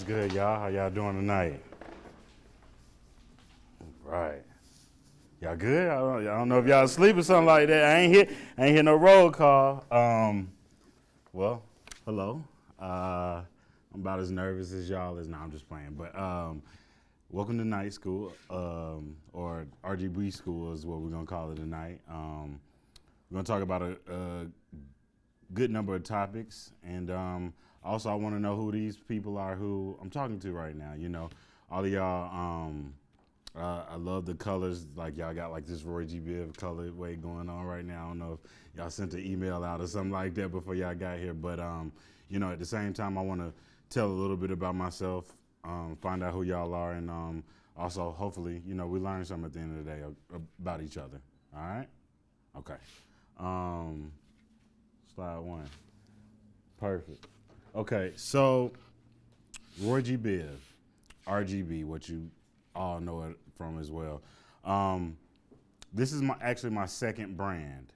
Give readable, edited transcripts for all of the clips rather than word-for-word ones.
good, y'all? How y'all doing tonight? Right. Y'all good? I don't know if y'all asleep or something like that. I ain't hear no roll call. Well, hello. I'm about as nervous as y'all is. No, I'm just playing. But welcome to night school, or RGB school is what we're gonna call it tonight. We're gonna talk about a good number of topics, and also I want to know who these people are who I'm talking to right now. You know, all of y'all. I love the colors. Like y'all got like this Roy G. Biv colorway going on right now. I don't know if y'all sent an email out or something like that before y'all got here, but you know, at the same time, I want to tell a little bit about myself, find out who y'all are, and also hopefully, you know, we learn something at the end of the day about each other. All right? Okay. Slide one. Perfect. Okay, so Roy G. Biv, RGB, what you all know it from as well. This is actually my second brand.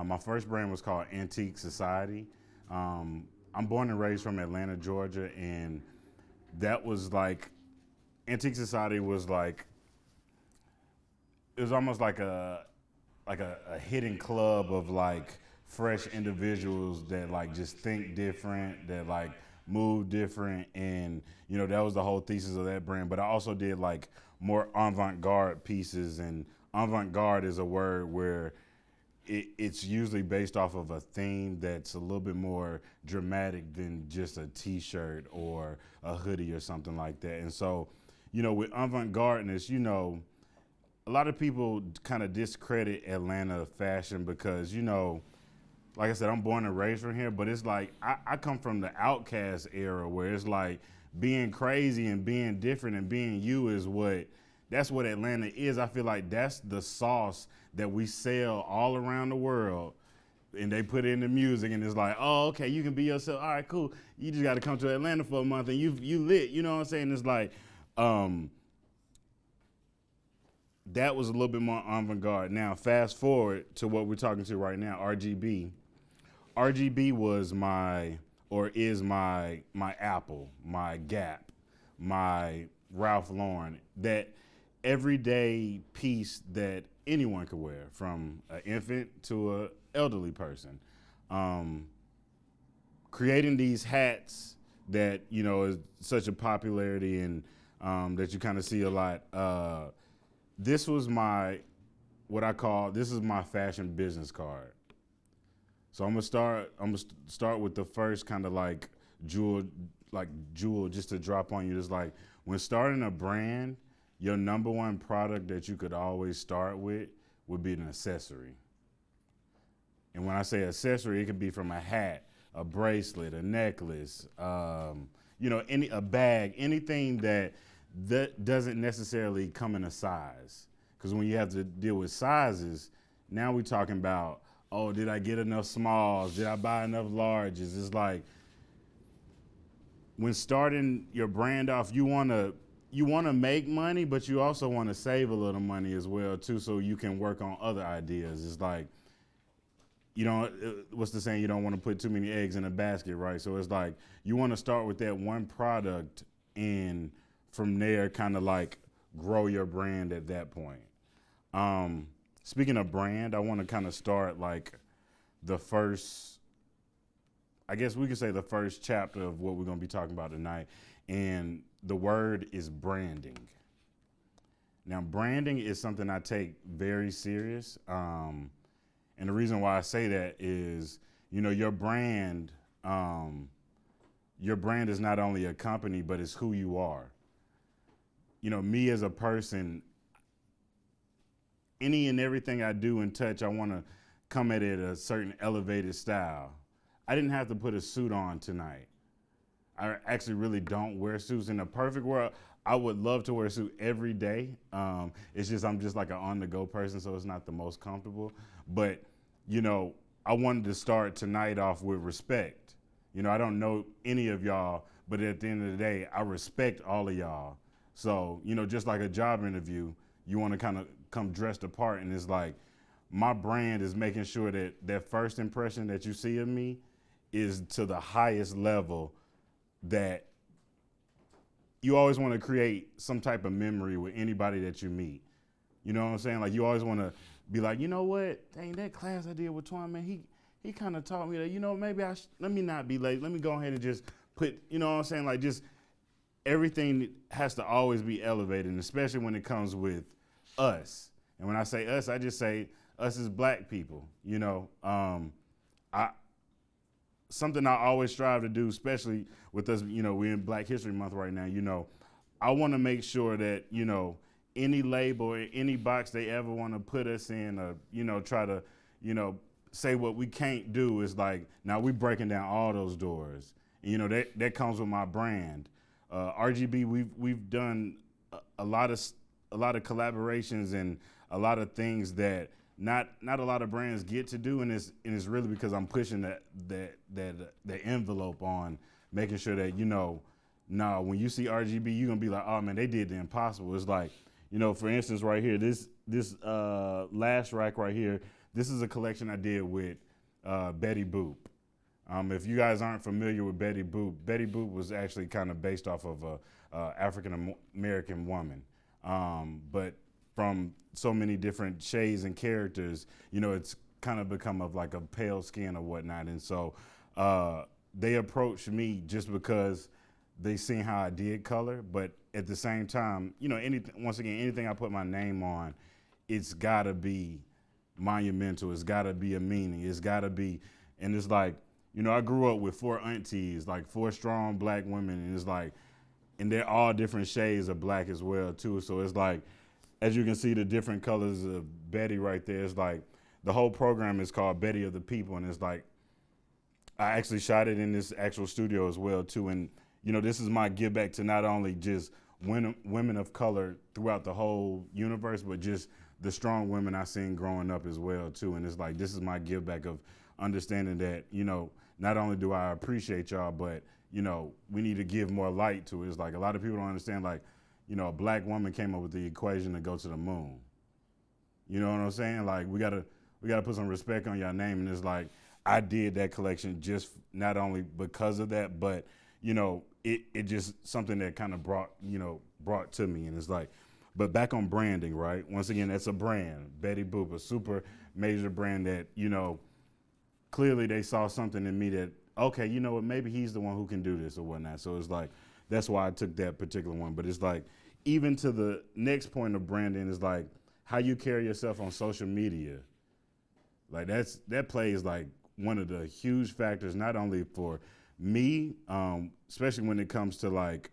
My first brand was called Antique Society. I'm born and raised from Atlanta, Georgia, and that was like, Antique Society was like, it was almost like a hidden club of like fresh individuals that like just think different, that like move different, and you know that was the whole thesis of that brand. But I also did like more avant-garde pieces, and avant-garde is a word where it's usually based off of a theme that's a little bit more dramatic than just a t-shirt or a hoodie or something like that. And so, you know, with avant-gardeness, you know, a lot of people kind of discredit Atlanta fashion because, you know, like I said, I'm born and raised from here, but it's like I come from the outcast era where it's like being crazy and being different and being you that's what Atlanta is. I feel like that's the sauce that we sell all around the world, and they put it in the music, and it's like, oh, okay, you can be yourself. All right, cool. You just got to come to Atlanta for a month, and you lit. You know what I'm saying? It's like that was a little bit more avant-garde. Now, fast forward to what we're talking to right now, RGB. RGB was is my Apple, my Gap, my Ralph Lauren, that everyday piece that anyone could wear, from an infant to an elderly person. Creating these hats that, you know, is such a popularity and that you kind of see a lot. This was this is my fashion business card. So I'm gonna start with the first kind of like jewel just to drop on you. It's like when starting a brand, your number one product that you could always start with would be an accessory. And when I say accessory, it could be from a hat, a bracelet, a necklace, you know, a bag, anything that doesn't necessarily come in a size. Because when you have to deal with sizes, now we're talking about, oh, did I get enough smalls? Did I buy enough larges? It's like when starting your brand off, you want to make money, but you also want to save a little money as well too, so you can work on other ideas. It's like, you know, what's the saying? You don't want to put too many eggs in a basket, right? So it's like you want to start with that one product, and from there, kind of like grow your brand at that point. Speaking of brand, I want to kind of start like I guess we could say the first chapter of what we're going to be talking about tonight. And the word is branding. Now, branding is something I take very serious. And the reason why I say that is, you know, your brand is not only a company, but it's who you are. You know, me as a person, any and everything I do and touch, I want to come at it a certain elevated style. I didn't have to put a suit on tonight. I actually really don't wear suits. In a perfect world, I would love to wear a suit every day. It's just I'm just like an on-the-go person, so it's not the most comfortable. But, you know, I wanted to start tonight off with respect. You know, I don't know any of y'all, but at the end of the day, I respect all of y'all. So, you know, just like a job interview, you want to kind of come dressed apart, and it's like my brand is making sure that that first impression that you see of me is to the highest level that you always want to create some type of memory with anybody that you meet. You know what I'm saying? Like you always want to be like, you know what? Dang, that class I did with Twon, man, he kind of taught me that, you know, maybe let me not be late. Let me go ahead and just put, you know what I'm saying? Like just everything has to always be elevated, and especially when it comes with us. And when I say us, I just say us as black people, you know. I Something I always strive to do, especially with us, you know, we're in Black History Month right now, you know, I want to make sure that, you know, any label or any box they ever want to put us in or, you know, try to, you know, say what we can't do is like, now we breaking down all those doors. And, you know, that comes with my brand. RGB, we've done a lot of collaborations and a lot of things that not a lot of brands get to do, and it's really because I'm pushing the envelope on making sure that, you know, now when you see RGB, you're gonna be like, oh man, they did the impossible. It's like, you know, for instance, right here, this last rack right here, this is a collection I did with Betty Boop. If you guys aren't familiar with Betty Boop was actually kind of based off of a African American woman, but from so many different shades and characters, you know, it's kind of become of like a pale skin or whatnot. And so they approached me just because they seen how I did color, but at the same time, you know, anything I put my name on, it's gotta be monumental. It's gotta be a meaning. It's gotta be, and it's like, you know, I grew up with 4 aunties, like 4 strong black women, and it's like, and they're all different shades of black as well too. So it's like, as you can see the different colors of Betty right there, it's like the whole program is called Betty of the People, and it's like I actually shot it in this actual studio as well too. And you know, this is my give back to not only just women of color throughout the whole universe, but just the strong women I seen growing up as well too. And it's like, this is my give back of understanding that, you know, not only do I appreciate y'all, but you know, we need to give more light to it. It's like a lot of people don't understand, like, you know, a black woman came up with the equation to go to the moon. You know what I'm saying? Like we gotta put some respect on your name. And it's like, I did that collection just not only because of that, but you know, it just something that kind of brought to me. And it's like, but back on branding, right? Once again, that's a brand, Betty Boop, a super major brand that, you know, clearly they saw something in me that, okay, you know what, maybe he's the one who can do this or whatnot. So it's like, that's why I took that particular one. But it's like, even to the next point of branding is like how you carry yourself on social media. Like that plays like one of the huge factors, not only for me, especially when it comes to like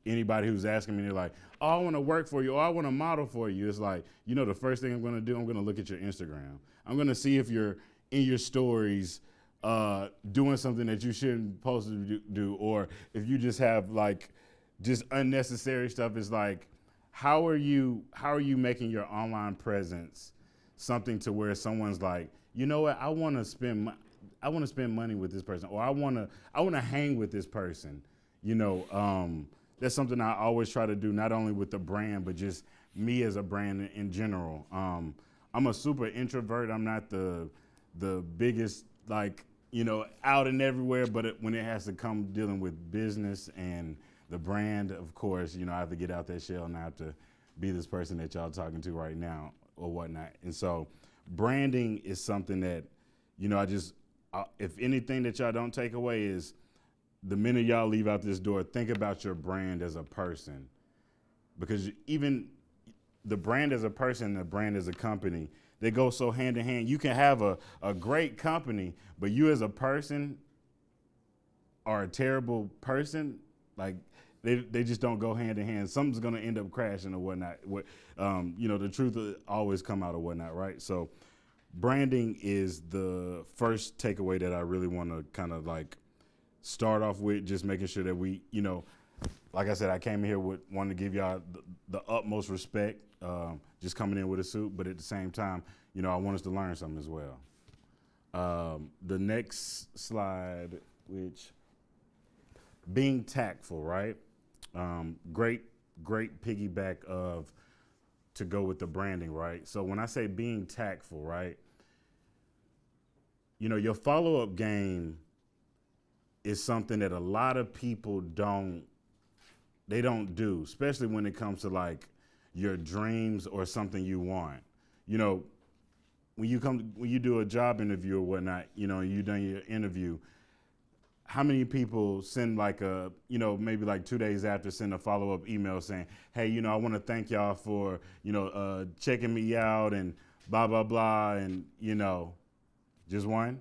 anybody who's asking me, they're like, oh, I want to work for you, or I want to model for you. It's like, you know, the first thing I'm going to do, I'm going to look at your Instagram. I'm going to see if you're in your stories doing something that you shouldn't supposed to do, or if you just have like just unnecessary stuff. Is like, how are you making your online presence something to where someone's like, you know what, I want to spend money with this person, or I want to hang with this person. You know, that's something I always try to do, not only with the brand, but just me as a brand in general. I'm a super introvert. I'm not the biggest, like, you know, out and everywhere, but when it has to come dealing with business and the brand, of course, you know, I have to get out that shell and I have to be this person that y'all talking to right now or whatnot. And so branding is something that, you know, if anything that y'all don't take away is the minute y'all leave out this door, think about your brand as a person. Because even the brand as a person, the brand as a company, they go so hand in hand. You can have a great company, but you as a person are a terrible person. Like they just don't go hand in hand. Something's gonna end up crashing or whatnot. You know, the truth will always come out or whatnot, right? So branding is the first takeaway that I really want to kind of like start off with, just making sure that we, you know, like I said, I came here with wanting to give y'all the utmost respect, just coming in with a suit, but at the same time, you know, I want us to learn something as well. The next slide, which being tactful, right? Great piggyback to go with the branding, right? So when I say being tactful, right? You know, your follow-up game is something that a lot of people don't do, especially when it comes to like your dreams or something you want. You know, when you do a job interview or whatnot, you know, you done your interview, how many people send like maybe like 2 days after send a follow-up email saying, hey, you know, I want to thank y'all for, checking me out and blah, blah, blah. And, you know, just one.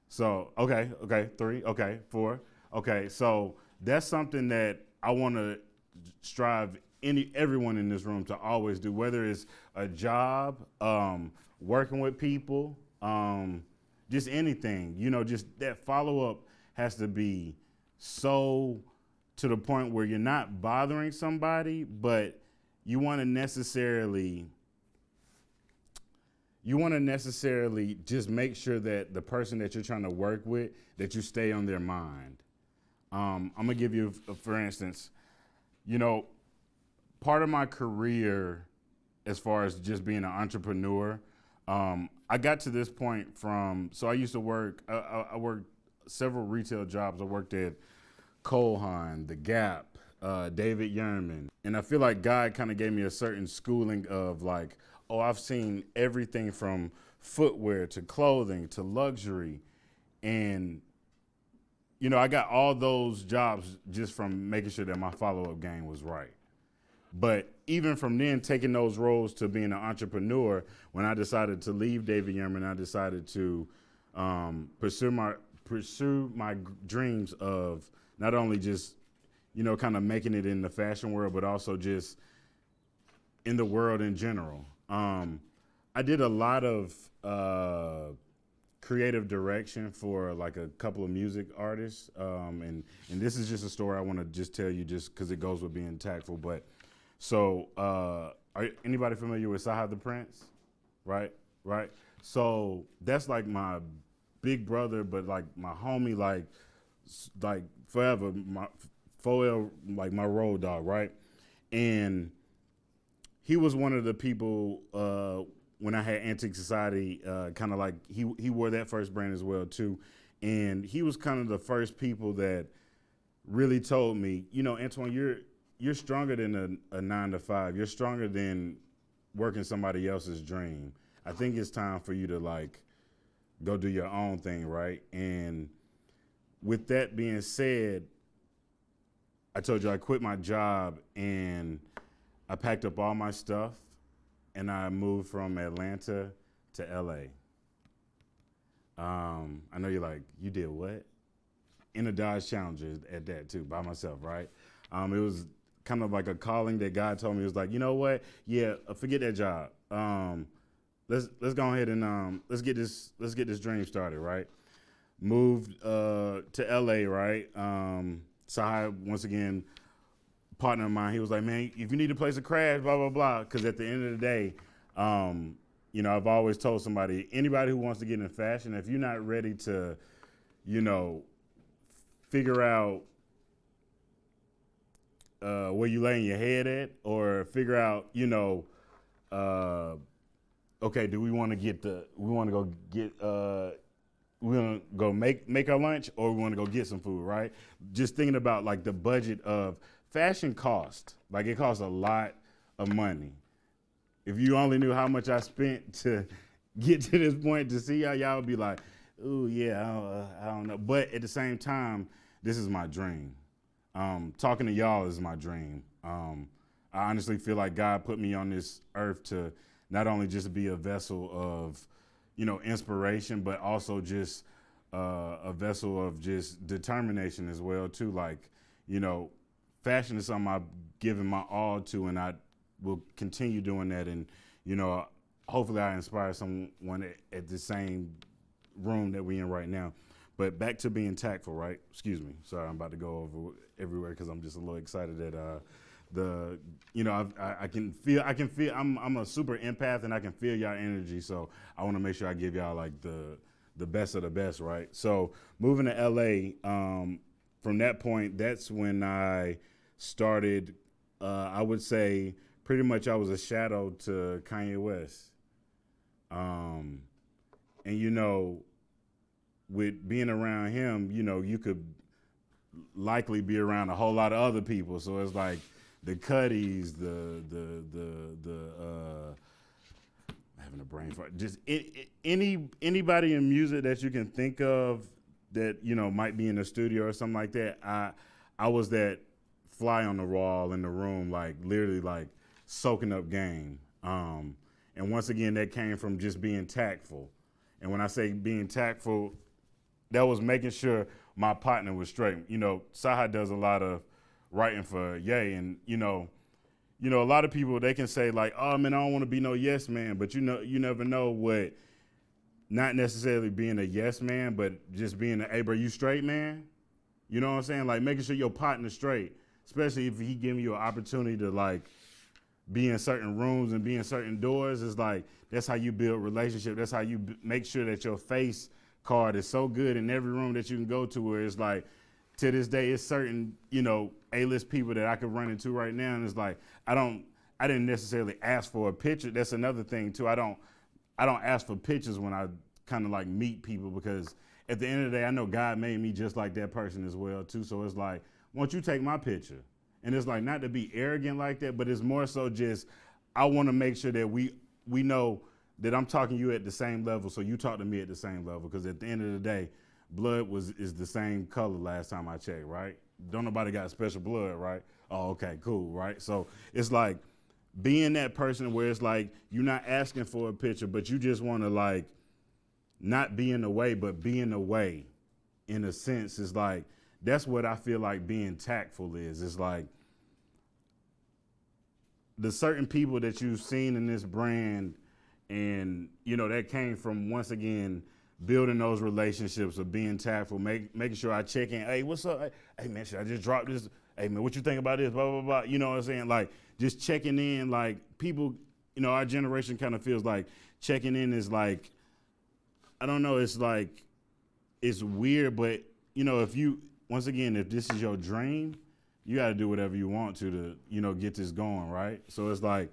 So, okay, 3, okay, 4. Okay. So that's something that I want to strive everyone in this room to always do, whether it's a job, working with people, just anything, just that follow-up has to be so to the point where you're not bothering somebody, but you want to necessarily just make sure that the person that you're trying to work with, that you stay on their mind. I'm going to give you, for instance, part of my career as far as just being an entrepreneur, I got to this point so I used to work, I worked several retail jobs. I worked at Cole Haan, The Gap, David Yurman. And I feel like God kind of gave me a certain schooling of like, I've seen everything from footwear to clothing to luxury. And, I got all those jobs just from making sure that my follow-up game was right. But even from then, taking those roles to being an entrepreneur, when I decided to leave David Yurman, I decided to pursue my dreams of not only just, kind of making it in the fashion world, but also just in the world in general. I did a lot of creative direction for like a couple of music artists. And this is just a story I want to just tell you just because it goes with being tactful. But so are anybody familiar with Saha the Prince? Right. So that's like my big brother, but like my homie, like forever, my like my road dog, right? And he was one of the people when I had Antique Society, kind of like he wore that first brand as well too, and he was kind of the first people that really told me, Antoine, you're stronger than a 9-to-5. You're stronger than working somebody else's dream. I think it's time for you to like go do your own thing, right? And with that being said, I told you I quit my job and I packed up all my stuff and I moved from Atlanta to LA. I know you're like, you did what? In a Dodge Challenger at that too, by myself, right? It was kind of like a calling that God told me. It was like, you know what? Yeah, forget that job. Let's go ahead and let's get this dream started, right? Moved to LA, right? Sahai, once again, partner of mine, he was like, man, if you need a place to crash, blah, blah, blah. Because at the end of the day, I've always told somebody, anybody who wants to get in fashion, if you're not ready to, figure out where you laying your head at, or figure out, okay, do we want to go make our lunch, or we want to go get some food, right? Just thinking about like the budget of fashion cost. Like it costs a lot of money. If you only knew how much I spent to get to this point to see y'all would be like, ooh, yeah, I don't know. But at the same time, this is my dream. Talking to y'all is my dream. I honestly feel like God put me on this earth to not only just be a vessel of, inspiration, but also just a vessel of just determination as well too. Like, fashion is something I've given my all to, and I will continue doing that. And, hopefully I inspire someone at the same room that we're in right now. But back to being tactful, right? Excuse me. Sorry, I'm about to go over everywhere because I'm just a little excited that I can feel, I'm a super empath and I can feel y'all energy. So I want to make sure I give y'all like the best of the best, right? So moving to LA, from that point, that's when I started, I would say pretty much I was a shadow to Kanye West. And with being around him, you could likely be around a whole lot of other people. So it's like the Cuddies, having a brain fart. Just anybody in music that you can think of that might be in the studio or something like that. I was that fly on the wall in the room, like literally like soaking up game. And once again, that came from just being tactful. And when I say being tactful, that was making sure my partner was straight. Saha does a lot of writing for Ye, and a lot of people, they can say like, oh man, I don't want to be no yes man, but you never know what, not necessarily being a yes man, but just being hey bro, you straight man? You know what I'm saying? Like making sure your partner's straight, especially if he giving you an opportunity to like be in certain rooms and be in certain doors. Is like, that's how you build relationship. That's how you make sure that your face card is so good in every room that you can go to, where it's like, to this day, it's certain, A-list people that I could run into right now. And it's like, I didn't necessarily ask for a picture. That's another thing too. I don't ask for pictures when I kind of like meet people, because at the end of the day, I know God made me just like that person as well too. So it's like, won't you take my picture? And it's like, not to be arrogant like that, but it's more so just, I want to make sure that we know that I'm talking to you at the same level, so you talk to me at the same level. Because at the end of the day, blood is the same color last time I checked, right? Don't nobody got special blood, right? Oh, okay, cool, right? So it's like being that person where it's like you're not asking for a picture, but you just want to like not be in the way, but be in the way. In a sense, is like, that's what I feel like being tactful is. It's like the certain people that you've seen in this brand, and that came from, once again, building those relationships of being tactful, making sure I check in. Hey, what's up? Hey man, should I just drop this? Hey man, what you think about this? Blah blah blah. You know what I'm saying? Like just checking in. Like people, our generation kind of feels like checking in is like, I don't know. It's like, it's weird, but if you, once again, if this is your dream, you got to do whatever you want to get this going, right? So it's like,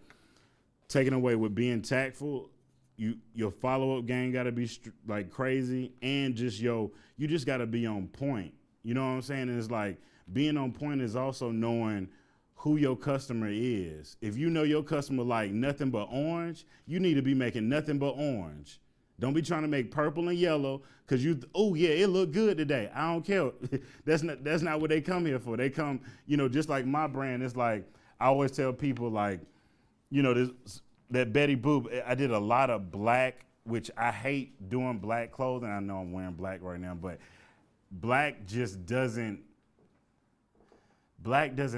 taking away with being tactful, your follow-up game got to be like crazy, and just you just got to be on point. You know what I'm saying? And it's like, being on point is also knowing who your customer is. If you know your customer like nothing but orange, you need to be making nothing but orange. Don't be trying to make purple and yellow because oh yeah, it looked good today. I don't care. That's not what they come here for. They come, just like my brand. It's like, I always tell people like, that Betty Boop, I did a lot of black, which I hate doing black clothing. I know I'm wearing black right now, but black doesn't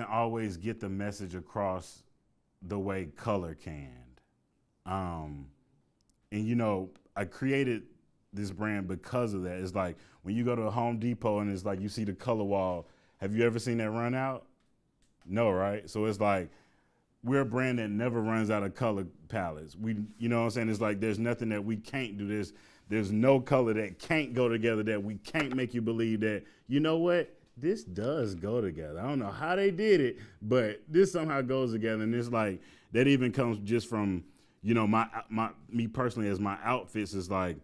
always get the message across the way color can. And I created this brand because of that. It's like when you go to a Home Depot and it's like you see the color wall. Have you ever seen that run out? No, right? So it's like, we're a brand that never runs out of color palettes. You know what I'm saying? It's like, there's nothing that we can't do. There's no color that can't go together, that we can't make you believe that, you know what? This does go together. I don't know how they did it, but this somehow goes together. And it's like, that even comes just from, me personally, as my outfits is like,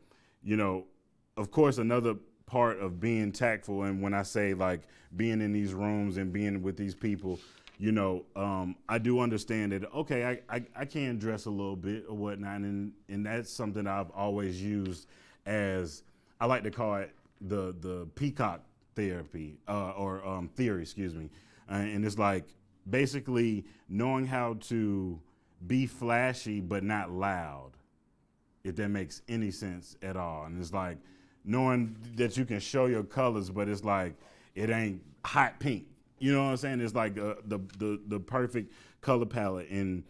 of course, another part of being tactful. And when I say like being in these rooms and being with these people, I do understand that, okay, I can dress a little bit or whatnot. And that's something I've always used as, I like to call it the peacock therapy, or theory, excuse me. And it's like basically knowing how to be flashy, but not loud, if that makes any sense at all. And it's like knowing that you can show your colors, but it's like, it ain't hot pink. You know what I'm saying? It's like the perfect color palette, and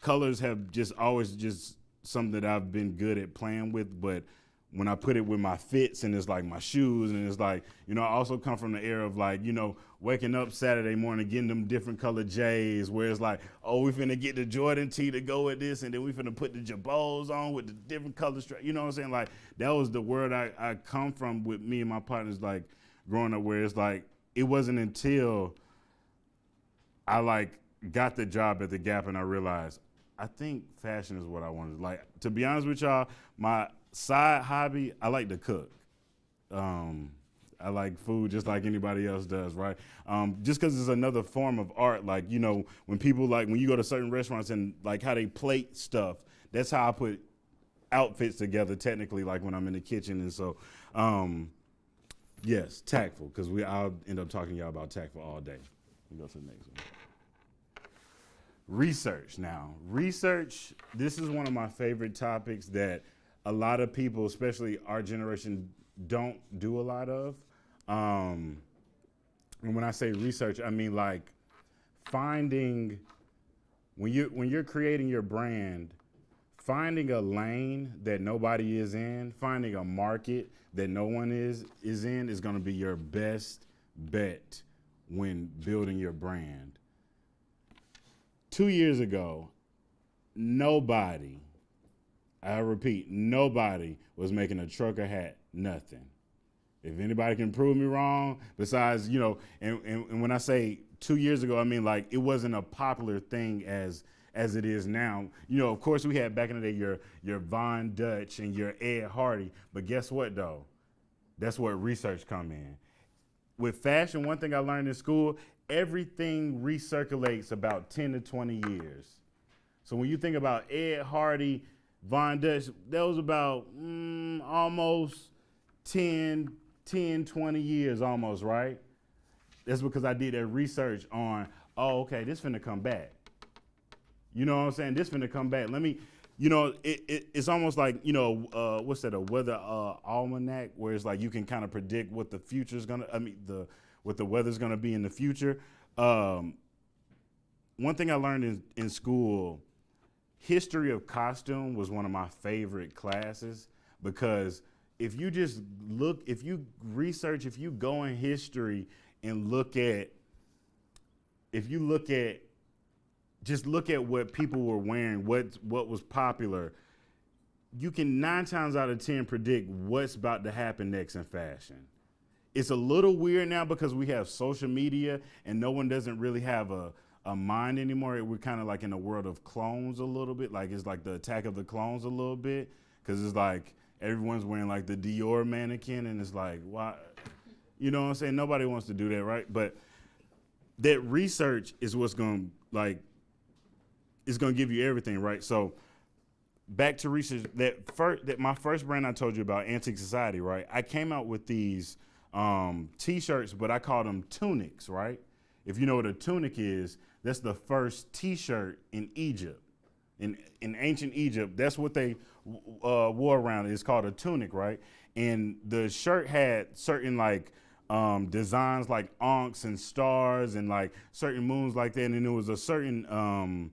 colors have just always just something that I've been good at playing with. But when I put it with my fits, and it's like my shoes, and it's like, I also come from the era of like, waking up Saturday morning, getting them different color J's, where it's like, oh, we finna get the Jordan tee to go with this, and then we finna put the Jabos on with the different color strap. You know what I'm saying? Like, that was the world I come from with me and my partners, like growing up, where it's like, it wasn't until I like got the job at the Gap and I realized, I think fashion is what I wanted. Like, to be honest with y'all, my side hobby, I like to cook. I like food just like anybody else does, right? Just because it's another form of art. Like, you know, when people like, when you go to certain restaurants and like how they plate stuff, that's how I put outfits together technically, like when I'm in the kitchen. And so, yes, tactful, because I'll end up talking to y'all about tactful all day. We go to the next one. Research now. Research, this is one of my favorite topics that a lot of people, especially our generation, don't do a lot of. And when I say research, I mean like finding, when you're creating your brand, finding a lane that nobody is in, finding a market that no one is in is going to be your best bet when building your brand. 2 years ago, nobody, I repeat, nobody was making a trucker hat, nothing. If anybody can prove me wrong, besides, you know, and when I say 2 years ago, I mean like it wasn't a popular thing as it is now. You know, of course we had back in the day your Von Dutch and your Ed Hardy, but guess what though? That's where research come in. With fashion, one thing I learned in school, everything recirculates about 10 to 20 years. So when you think about Ed Hardy, Von Dutch, that was about almost 10, 20 years almost, right? That's because I did that research on, oh, okay, this finna come back. You know what I'm saying? This finna come back. Let me, you know, it's almost like, you know, what's that, a weather almanac, where it's like you can kind of predict what the future's gonna, what the weather's gonna be in the future. One thing I learned in school, history of costume was one of my favorite classes, because if you just look, if you research, if you go in history and just look at what people were wearing, what was popular, you can 9 times out of 10 predict what's about to happen next in fashion. It's a little weird now because we have social media and no one doesn't really have a mind anymore. We're kind of like in a world of clones a little bit, like it's like the attack of the clones a little bit, because it's like everyone's wearing like the Dior mannequin and it's like, why? You know what I'm saying? Nobody wants to do that, right? But that research is what's going to like, it's going to give you everything, right? So back to research, that my first brand I told you about, Antique Society, right? I came out with these T-shirts, but I called them tunics, right? If you know what a tunic is, that's the first T-shirt in Egypt. In ancient Egypt, that's what they wore around. It's called a tunic, right? And the shirt had certain like designs like ankhs and stars and like certain moons like that, and it was a certain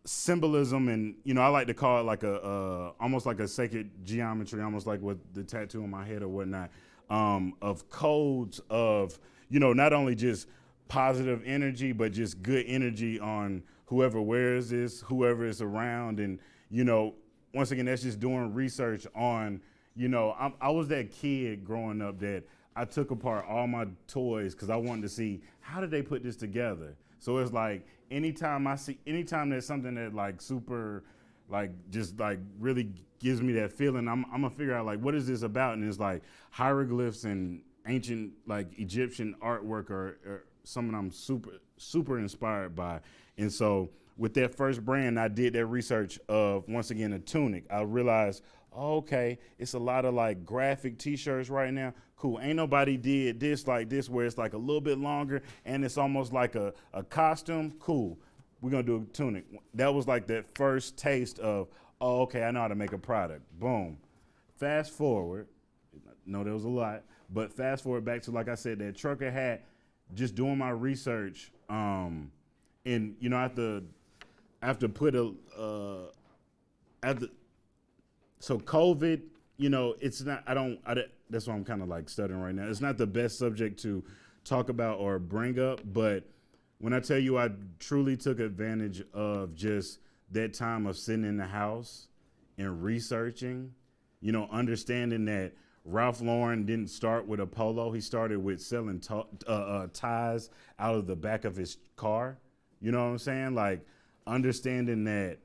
symbolism, and you know, I like to call it like a almost like a sacred geometry, almost like what the tattoo on my head or whatnot, of codes of, you know, not only just positive energy, but just good energy on whoever wears this, whoever is around. And, you know, once again, that's just doing research on, you know, I was that kid growing up that I took apart all my toys because I wanted to see how did they put this together. So it's like anytime there's something that like super, like just like really gives me that feeling, I'm gonna figure out like what is this about, and it's like hieroglyphs and ancient like Egyptian artwork or something I'm super inspired by. And so with that first brand, I did that research of, once again, a tunic. I realized, oh, okay, it's a lot of like graphic T-shirts right now. Cool, ain't nobody did this like this where it's like a little bit longer and it's almost like a costume. Cool, we're gonna do a tunic. That was like that first taste of, oh, okay, I know how to make a product. Boom. Fast forward, no, there was a lot, but fast forward back to, like I said, that trucker hat, just doing my research, and you know, I have to put so COVID, you know, it's not, that's why I'm kind of like stuttering right now. It's not the best subject to talk about or bring up, but when I tell you I truly took advantage of just that time of sitting in the house and researching, you know, understanding that Ralph Lauren didn't start with a polo. He started with selling ties out of the back of his car. You know what I'm saying? Like understanding that,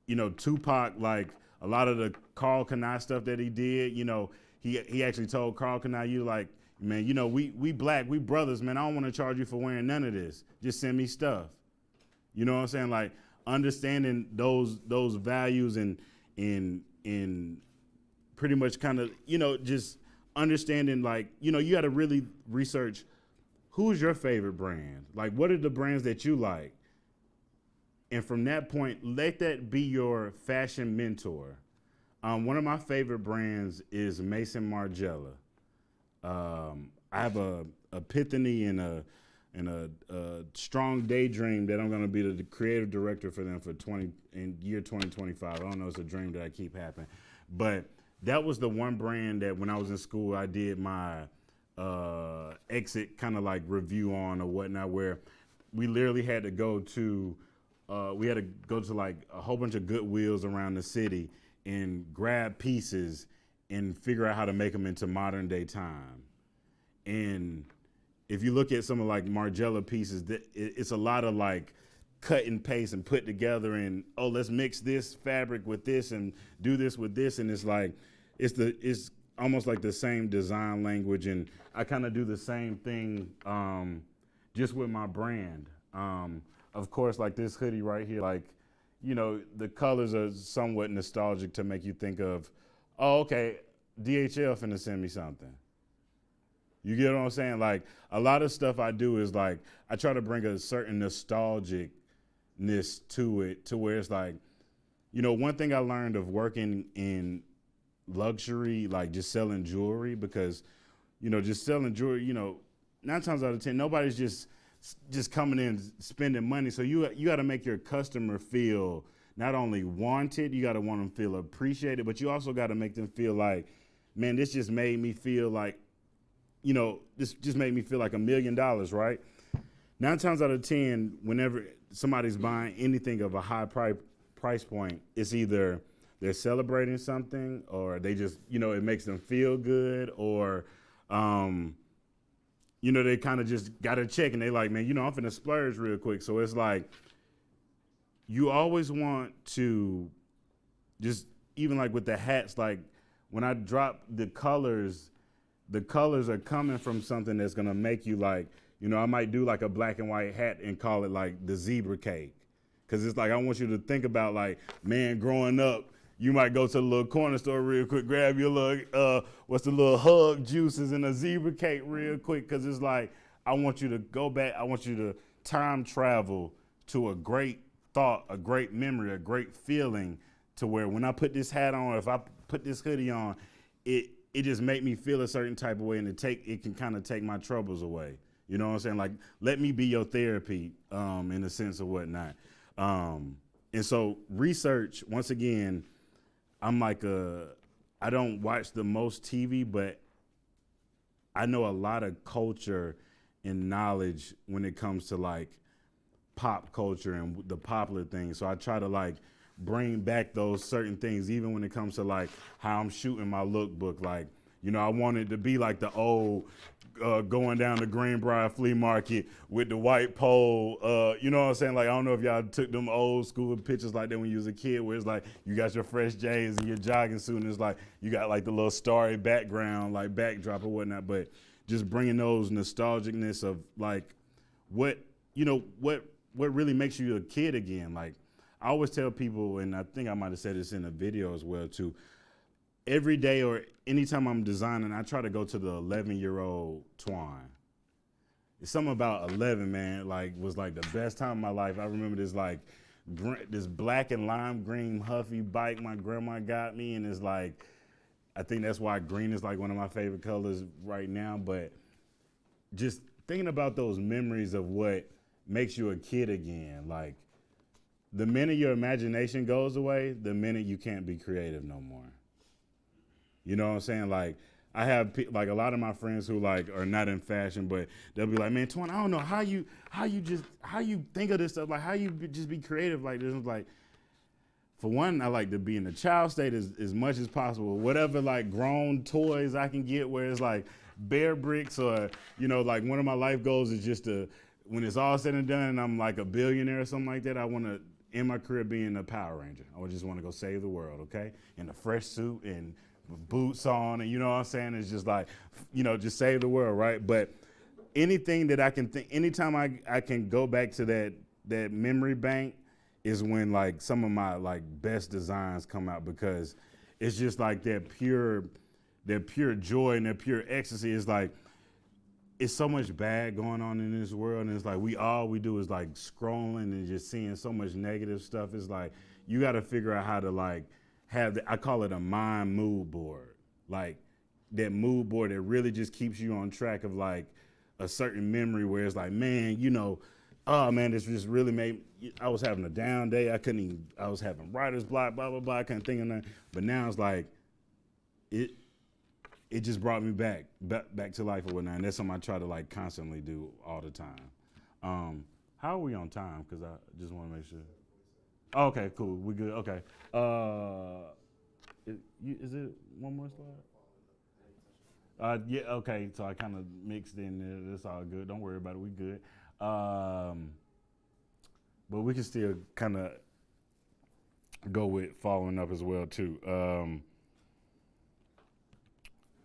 you know, Tupac, like a lot of the Carl Kanai stuff that he did, you know, he actually told Carl Canal, you like, man, you know, we black, we brothers, man. I don't want to charge you for wearing none of this. Just send me stuff. You know what I'm saying? Like understanding those values and in pretty much kind of, you know, just understanding like, you know, you got to really research who's your favorite brand? Like what are the brands that you like? And from that point, let that be your fashion mentor. One of my favorite brands is Maison Margiela. I have a epiphany and a strong daydream that I'm going to be the creative director for them for in year 2025. I don't know, it's a dream that I keep happening, but that was the one brand that when I was in school, I did my exit kind of like review on or whatnot, where we literally had to go to like a whole bunch of Goodwills around the city and grab pieces and figure out how to make them into modern day time. And if you look at some of like Margiela pieces, it's a lot of like cut and paste and put together and, oh, let's mix this fabric with this and do this with this. And it's like, it's almost like the same design language. And I kind of do the same thing just with my brand. Of course, like this hoodie right here, like, you know, the colors are somewhat nostalgic to make you think of, oh, okay, DHL finna send me something. You get what I'm saying? Like a lot of stuff I do is like, I try to bring a certain nostalgicness to it to where it's like, you know, one thing I learned of working in luxury, like just selling jewelry, because, you know, just selling jewelry, you know, 9 times out of 10, nobody's just coming in spending money. So you got to make your customer feel not only wanted, you got to want them to feel appreciated, but you also got to make them feel like, man, this just made me feel like, you know, this just made me feel like $1 million, right? 9 times out of 10, whenever somebody's buying anything of a high price point, it's either they're celebrating something or they just, you know, it makes them feel good, or, you know, they kind of just got a check and they like, man, you know, I'm finna splurge real quick. So it's like, you always want to just, even like with the hats, like when I drop the colors are coming from something that's gonna make you like, you know, I might do like a black and white hat and call it like the zebra cake. Cause it's like, I want you to think about like, man, growing up, you might go to the little corner store real quick, grab your little, what's the little hug juices and a zebra cake real quick. Cause it's like, I want you to go back. I want you to time travel to a great thought, a great memory, a great feeling, to where when I put this hat on, if I put this hoodie on, it just make me feel a certain type of way, and it can kind of take my troubles away. You know what I'm saying? Like, let me be your therapy, in a sense of whatnot. And so research, once again, I'm like I don't watch the most TV, but I know a lot of culture and knowledge when it comes to like pop culture and the popular things. So I try to like bring back those certain things, even when it comes to like how I'm shooting my lookbook. Like, you know, I want it to be like the old going down the Greenbrier flea market with the white pole. You know what I'm saying? Like, I don't know if y'all took them old school pictures like that when you was a kid, where it's like you got your fresh J's and your jogging suit, and it's like you got like the little starry background, like backdrop or whatnot. But just bringing those nostalgicness of like what, you know, what really makes you a kid again. Like, I always tell people, and I think I might have said this in a video as well too, every day or anytime I'm designing, I try to go to the 11-year-old Twon. It's something about 11, man, like was like the best time of my life. I remember this like this black and lime green Huffy bike my grandma got me, and it's like, I think that's why green is like one of my favorite colors right now. But just thinking about those memories of what makes you a kid again, like the minute your imagination goes away, the minute you can't be creative no more. You know what I'm saying? Like, I have like a lot of my friends who like are not in fashion, but they'll be like, man, Twon, I don't know how you think of this stuff, like how you just be creative like this. It's like, for one, I like to be in the child state as much as possible. Whatever like grown toys I can get, where it's like bear bricks, or, you know, like one of my life goals is just to, when it's all said and done and I'm like a billionaire or something like that, I want to, in my career, being a Power Ranger. I just want to go save the world, okay? In a fresh suit and boots on, and you know what I'm saying? It's just like, just save the world, right? But anything that I can think, anytime I can go back to that memory bank is when like some of my like best designs come out, because it's just like that pure joy and that pure ecstasy. Is like, it's so much bad going on in this world, and it's like all we do is like scrolling and just seeing so much negative stuff. It's like you got to figure out how to like have I call it a mind mood board, like that mood board that really just keeps you on track of like a certain memory where it's like, man, oh man, this just really made. I was having a down day. I was having writer's block, blah blah blah. I couldn't think of that. But now it's like, it just brought me back to life or whatnot. And that's something I try to like constantly do all the time. How are we on time? Because I just want to make sure. Oh, okay, cool. We good. Okay. Is it one more slide? Yeah. Okay. So I kind of mixed in there. That's all good. Don't worry about it. We good. But we can still kind of go with following up as well too.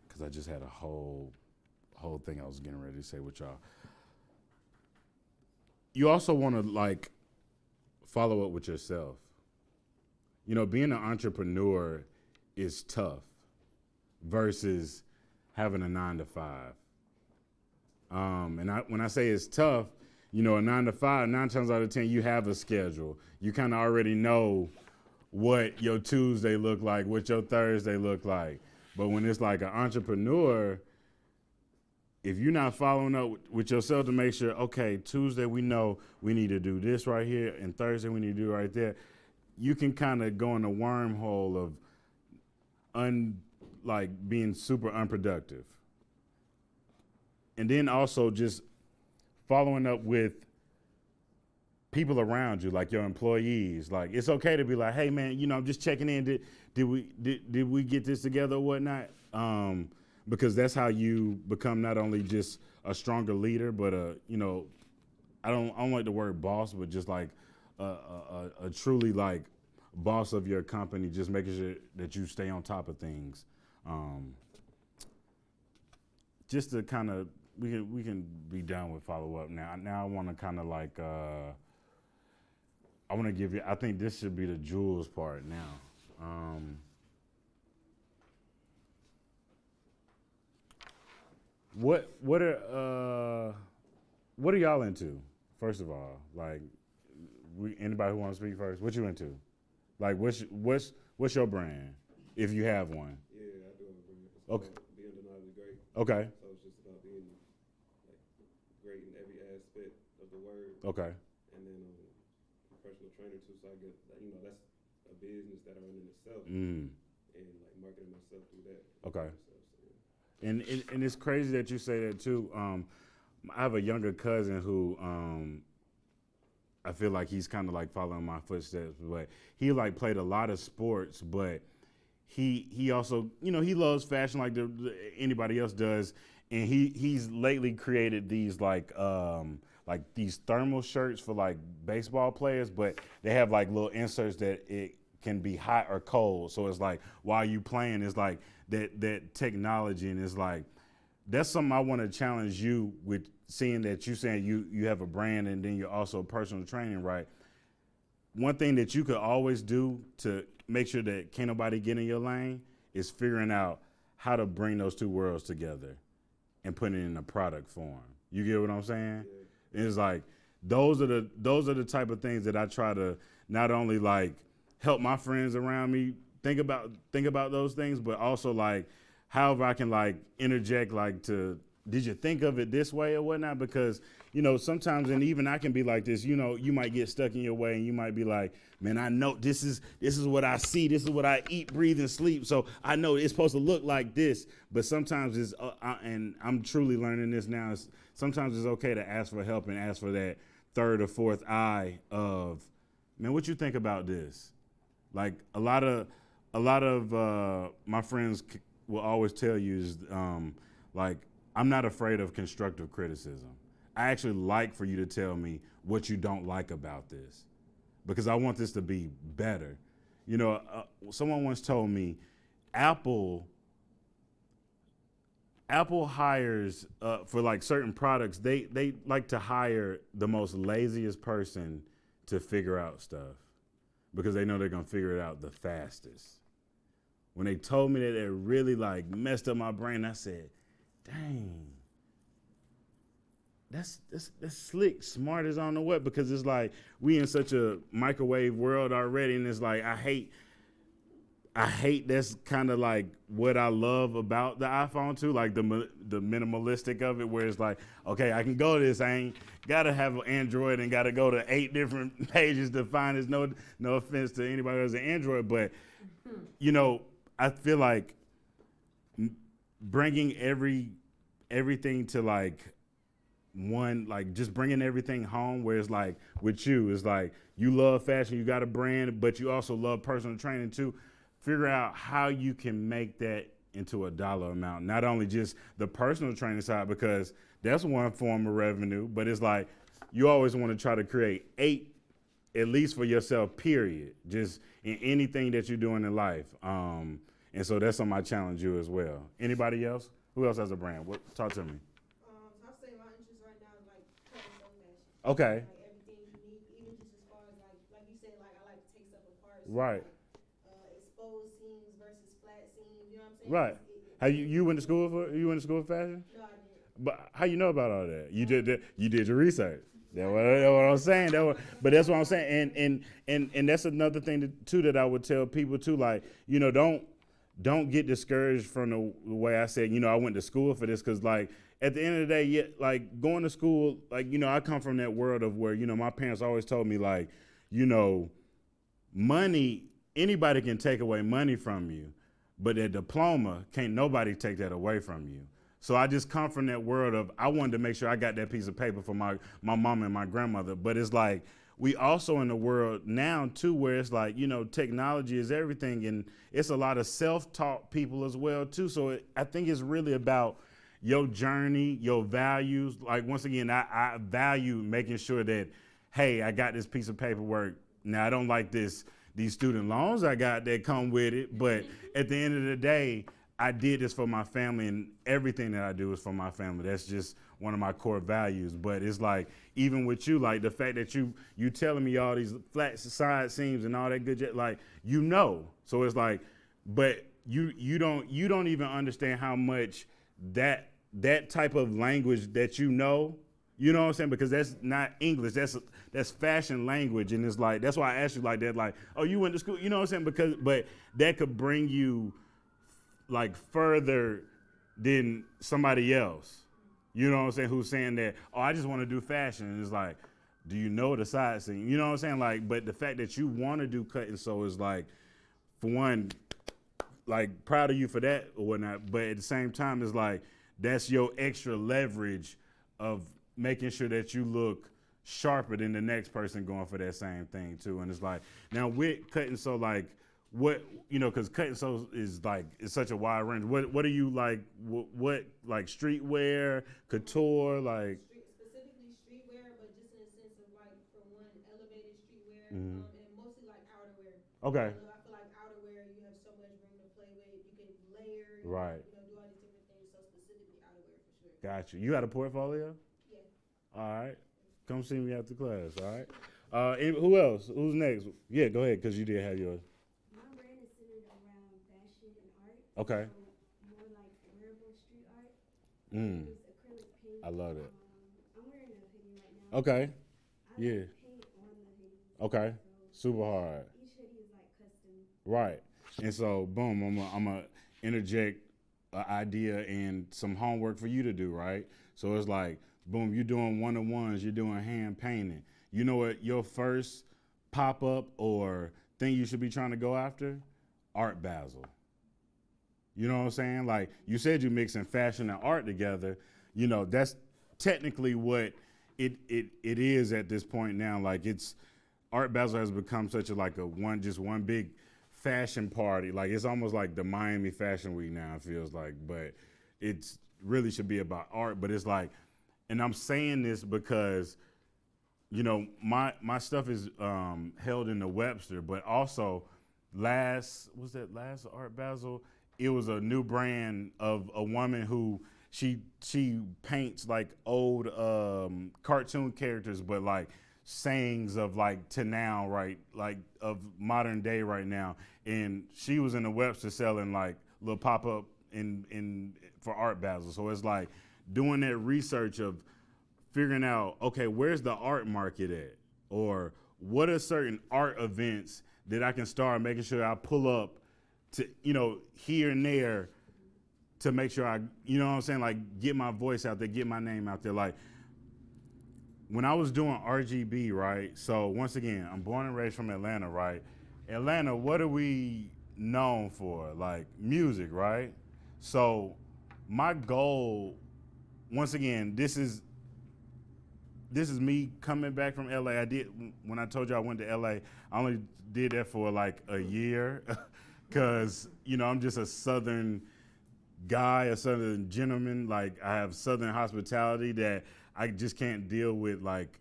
Because I just had a whole thing I was getting ready to say with y'all. You also want to like follow up with yourself. Being an entrepreneur is tough versus having a 9-to-5. And when I say it's tough, a 9-to-5, 9 times out of 10, you have a schedule. You kind of already know what your Tuesday look like, what your Thursday look like. But when it's like an entrepreneur, if you're not following up with yourself to make sure, okay, Tuesday we know we need to do this right here, and Thursday we need to do right there, you can kind of go in a wormhole of being super unproductive. And then also just following up with people around you, like your employees. Like, it's okay to be like, hey man, I'm just checking in. Did we get this together or whatnot? Because that's how you become not only just a stronger leader, but I don't like the word boss, but just like a truly like boss of your company, just making sure that you stay on top of things. Just to kind of, we can be done with follow up now. Now I want to kind of like, I want to give you, I think this should be the jewels part now. What are y'all into? First of all, like, anybody who wants to speak first, what you into? Like, what's your brand, if you have one? Yeah, I do have a brand. It's Okay. called Be Undeniably Great. Okay. So it's just about being like great in every aspect of the word. Okay. And then I'm a personal trainer too, so I get that's a business that I run in itself, Mm. and like marketing myself through that. Okay. Myself, so, yeah. And it's crazy that you say that too. I have a younger cousin who I feel like he's kind of like following my footsteps, but he like played a lot of sports, but he also, he loves fashion like anybody else does, and he's lately created these like these thermal shirts for like baseball players, but they have like little inserts that it can be hot or cold, so it's like while you playing, it's like that technology, and it's like that's something I want to challenge you with, seeing that you saying you have a brand and then you're also personal training, right? One thing that you could always do to make sure that can't nobody get in your lane is figuring out how to bring those two worlds together and put it in a product form. You get what I'm saying? Yeah. It's like those are the type of things that I try to not only like help my friends around me think about those things, but also like however I can like interject like to, did you think of it this way or whatnot? Because, sometimes, and even I can be like this, you might get stuck in your way and you might be like, man, I know this is what I see. This is what I eat, breathe, and sleep. So I know it's supposed to look like this, but sometimes it's, and I'm truly learning this now, sometimes it's okay to ask for help and ask for that third or fourth eye of, man, what you think about this? Like a lot of my friends will always tell you is like, I'm not afraid of constructive criticism. I actually like for you to tell me what you don't like about this, because I want this to be better. Someone once told me Apple Apple hires for like certain products. They like to hire the most laziest person to figure out stuff because they know they're gonna figure it out the fastest. When they told me that, it really like messed up my brain. I said, "Dang, that's slick, smart as I don't know what." Because it's like we in such a microwave world already, and it's like I hate that's kind of like what I love about the iPhone too, like the minimalistic of it, where it's like, okay, I can go to this. I ain't gotta have an Android and gotta go to 8 different pages to find this. No offense to anybody who has an Android, but you know, I feel like bringing everything to like one, like just bringing everything home, where it's like with you, it's like you love fashion, you got a brand, but you also love personal training too. Figure out how you can make that into a dollar amount. Not only just the personal training side, because that's one form of revenue, but it's like you always want to try to create 8, at least for yourself, period, just in anything that you're doing in life. And so that's something I challenge you as well. Anybody else? Who else has a brand? Talk to me. So I'll say my interest right now is like cutting so fashion. Okay. Like everything you need, even just as far as like you said, like I like to take stuff apart. So Right. like, exposed seams versus flat seams. You know what I'm saying? Right. How you went to school for fashion? No, I didn't. But how you know about all that? You did your research. That's what I'm saying. But that's what I'm saying. And that's another thing too that I would tell people too. Like, you know, don't get discouraged from the way I said, you know, I went to school for this, because like at the end of the day, yeah, like going to school, like, you know, I come from that world of where, you know, my parents always told me like, you know, money, anybody can take away money from you, but a diploma, can't nobody take that away from you. So I just come from that world of, I wanted to make sure I got that piece of paper for my mom and my grandmother. But it's like, we also in the world now too, where it's like, you know, technology is everything, and it's a lot of self-taught people as well too. So I think it's really about your journey, your values. Like, once again, I value making sure that, hey, I got this piece of paperwork. Now, I don't like these student loans I got that come with it, but at the end of the day, I did this for my family, and everything that I do is for my family. That's just one of my core values. But it's like, even with you, like the fact that you telling me all these flat side seams and all that good shit, like, you know. So it's like, but you don't even understand how much that type of language that you know what I'm saying? Because that's not English. That's fashion language, and it's like, that's why I asked you like that. Like, oh, you went to school, you know what I'm saying? But that could bring you like further than somebody else, you know what I'm saying, who's saying that, oh, I just want to do fashion. And it's like, do you know the side seam? You know what I'm saying? Like, but the fact that you want to do cut and sew is like, for one, like, proud of you for that or whatnot. But at the same time, it's like, that's your extra leverage of making sure that you look sharper than the next person going for that same thing too. And it's like, now with cut and sew, like, what, you know, because cut and sew is like, it's such a wide range. What are you like? What like streetwear, couture, like? Specifically streetwear, but just in a sense of like, for one, elevated streetwear, Mhm. and mostly like outerwear. Okay. I feel like outerwear, you have so much room to play with. You can layer, Right. you know, do all these different things. So specifically outerwear for sure. Got you. You got a portfolio? Yeah. All right. Come see me after class. All right. And who else? Who's next? Yeah, go ahead, because you did have yours. My brand is centered around fashion and art. Okay. So more like wearable street art. Mm. It's acrylic paint. I love it. I'm wearing a hoodie right now. Okay. I Yeah. like paint on the hoodie. Okay. So Super hard. each hoodie is like custom. Right. And so, boom, I'm going to interject an idea and some homework for you to do, right? So it's like, boom, you're doing one-on-ones, you're doing hand painting. You know what your first pop-up or thing you should be trying to go after? Art Basel. You know what I'm saying? Like, you said you're mixing fashion and art together. You know, that's technically what it is at this point now. Like, it's, Art Basel has become such a one big fashion party. Like, it's almost like the Miami Fashion Week now, it feels like. But it's really should be about art. But it's like, and I'm saying this because, you know, my stuff is held in the Webster, but also last Art Basel, it was a new brand of a woman who she paints like old cartoon characters, but like sayings of like to now, right? Like of modern day right now. And she was in the Webster selling like little pop up in for art basel. So it's like doing that research of figuring out, okay, where's the art market at? Or what are certain art events that I can start making sure I pull up to, here and there to make sure I, you know what I'm saying? Like get my voice out there, get my name out there. Like when I was doing RGB, right? So once again, I'm born and raised from Atlanta, right? Atlanta, what are we known for? Like music, right? So my goal, once again, this is me coming back from LA. When I told you I went to LA, I only did that for like a year because, I'm just a Southern guy, a Southern gentleman. Like I have Southern hospitality that I just can't deal with, like,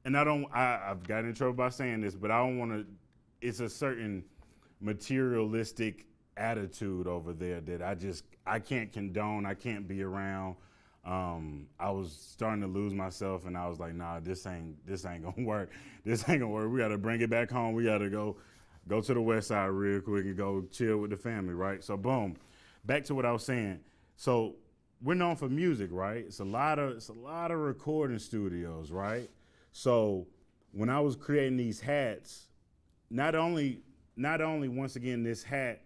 and I've gotten in trouble by saying this, but I don't want to, it's a certain materialistic attitude over there that I can't condone, I can't be around. I was starting to lose myself and I was like, nah, this ain't gonna work. This ain't gonna work. We gotta bring it back home. We gotta go to the West Side real quick and go chill with the family, right? So boom, back to what I was saying. So we're known for music, right? It's a lot of recording studios, right? So when I was creating these hats, not only once again this hat,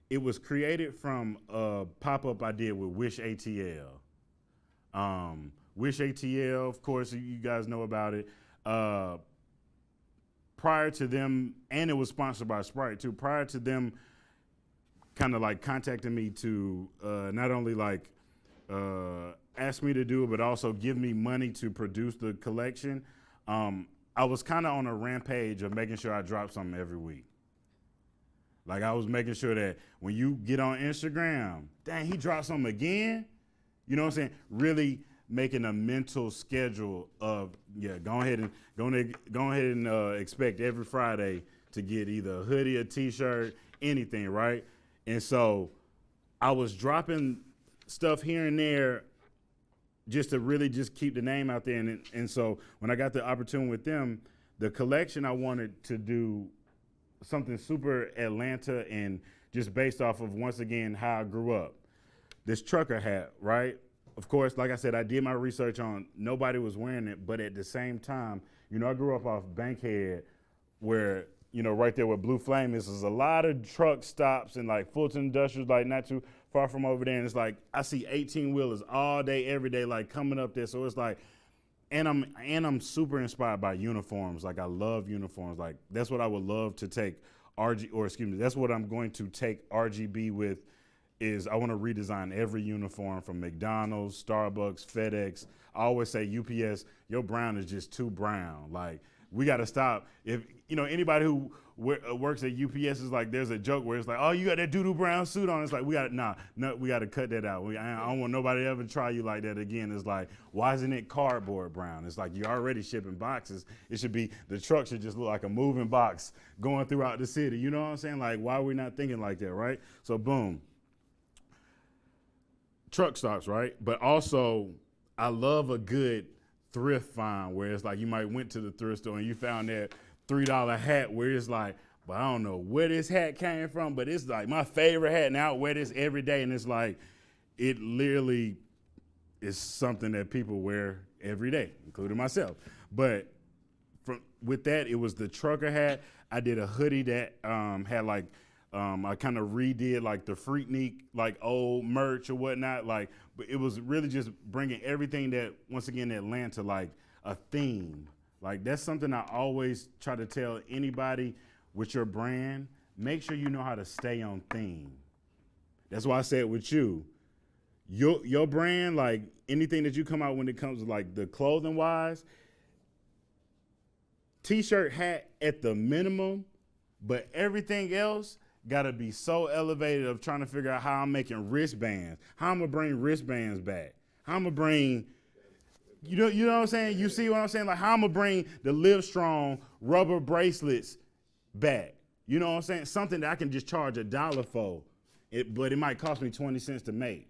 it was created from a pop-up I did with Wish ATL. Wish ATL, of course, you guys know about it. Prior to them, and it was sponsored by Sprite too. Prior to them, kind of like contacting me to not only like ask me to do it, but also give me money to produce the collection. I was kind of on a rampage of making sure I drop something every week. Like I was making sure that when you get on Instagram, dang, he dropped something again. You know what I'm saying? Really making a mental schedule of, go ahead and expect every Friday to get either a hoodie, a t-shirt, anything, right? And so I was dropping stuff here and there just to really just keep the name out there. And so when I got the opportunity with them, the collection, I wanted to do something super Atlanta and just based off of, once again, how I grew up. This trucker hat, right? Of course, like I said, I did my research on nobody was wearing it, but at the same time, I grew up off Bankhead where, right there where Blue Flame is, there's a lot of truck stops and like Fulton Industrials, like not too far from over there. And it's like, I see 18-wheelers all day, every day, like coming up there. So it's like, and I'm super inspired by uniforms. Like I love uniforms. Like that's what I would love to take that's what I'm going to take RGB with is I want to redesign every uniform from McDonald's, Starbucks, FedEx. I always say UPS, your brown is just too brown. Like we got to stop. If, anybody who works at UPS is like, there's a joke where it's like, oh, you got that doo-doo brown suit on. It's like, we got to cut that out. I don't want nobody to ever try you like that again. It's like, why isn't it cardboard brown? It's like, you're already shipping boxes. It should be, the truck should just look like a moving box going throughout the city. You know what I'm saying? Like, why are we not thinking like that, right? So boom. Truck stops, right? But also, I love a good thrift find where it's like you might went to the thrift store and you found that $3 hat where it's like, but I don't know where this hat came from, but it's like my favorite hat and I wear this every day. And it's like, it literally is something that people wear every day, including myself. But with that, it was the trucker hat. I did a hoodie that had like, I kind of redid like the Freaknik, like old merch or whatnot. Like, but it was really just bringing everything that, once again, Atlanta, like a theme. Like that's something I always try to tell anybody with your brand. Make sure you know how to stay on theme. That's why I said with you, your brand, like anything that you come out when it comes to like the clothing wise, t-shirt, hat at the minimum, but everything else gotta be so elevated of trying to figure out how I'm making wristbands, how I'm gonna bring wristbands back, how I'm gonna bring, you know what I'm saying? You see what I'm saying? Like how I'm gonna bring the Live Strong rubber bracelets back. You know what I'm saying? Something that I can just charge $1 for, but it might cost me 20 cents to make.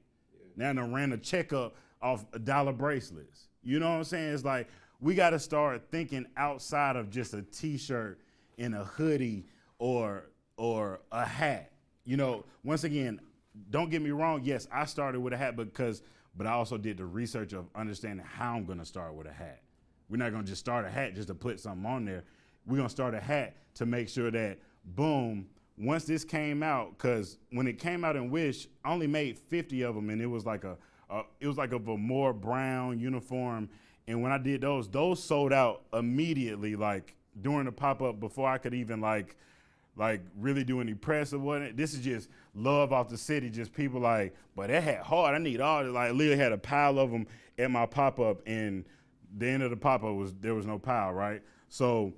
Now I done ran a checkup off $1 bracelets. You know what I'm saying? It's like we got to start thinking outside of just a T-shirt and a hoodie or a hat. You know, once again, don't get me wrong. Yes, I started with a hat but I also did the research of understanding how I'm going to start with a hat. We're not going to just start a hat just to put something on there. We're going to start a hat to make sure that, boom, once this came out, because when it came out in Wish, I only made 50 of them, and it was like a more brown uniform. And when I did those sold out immediately, like during the pop-up before I could even like really do any press or whatnot. This is just love off the city, just people like, but that hat hard. I need all this. Like, literally had a pile of them at my pop-up, and the end of the pop-up there was no pile, right? So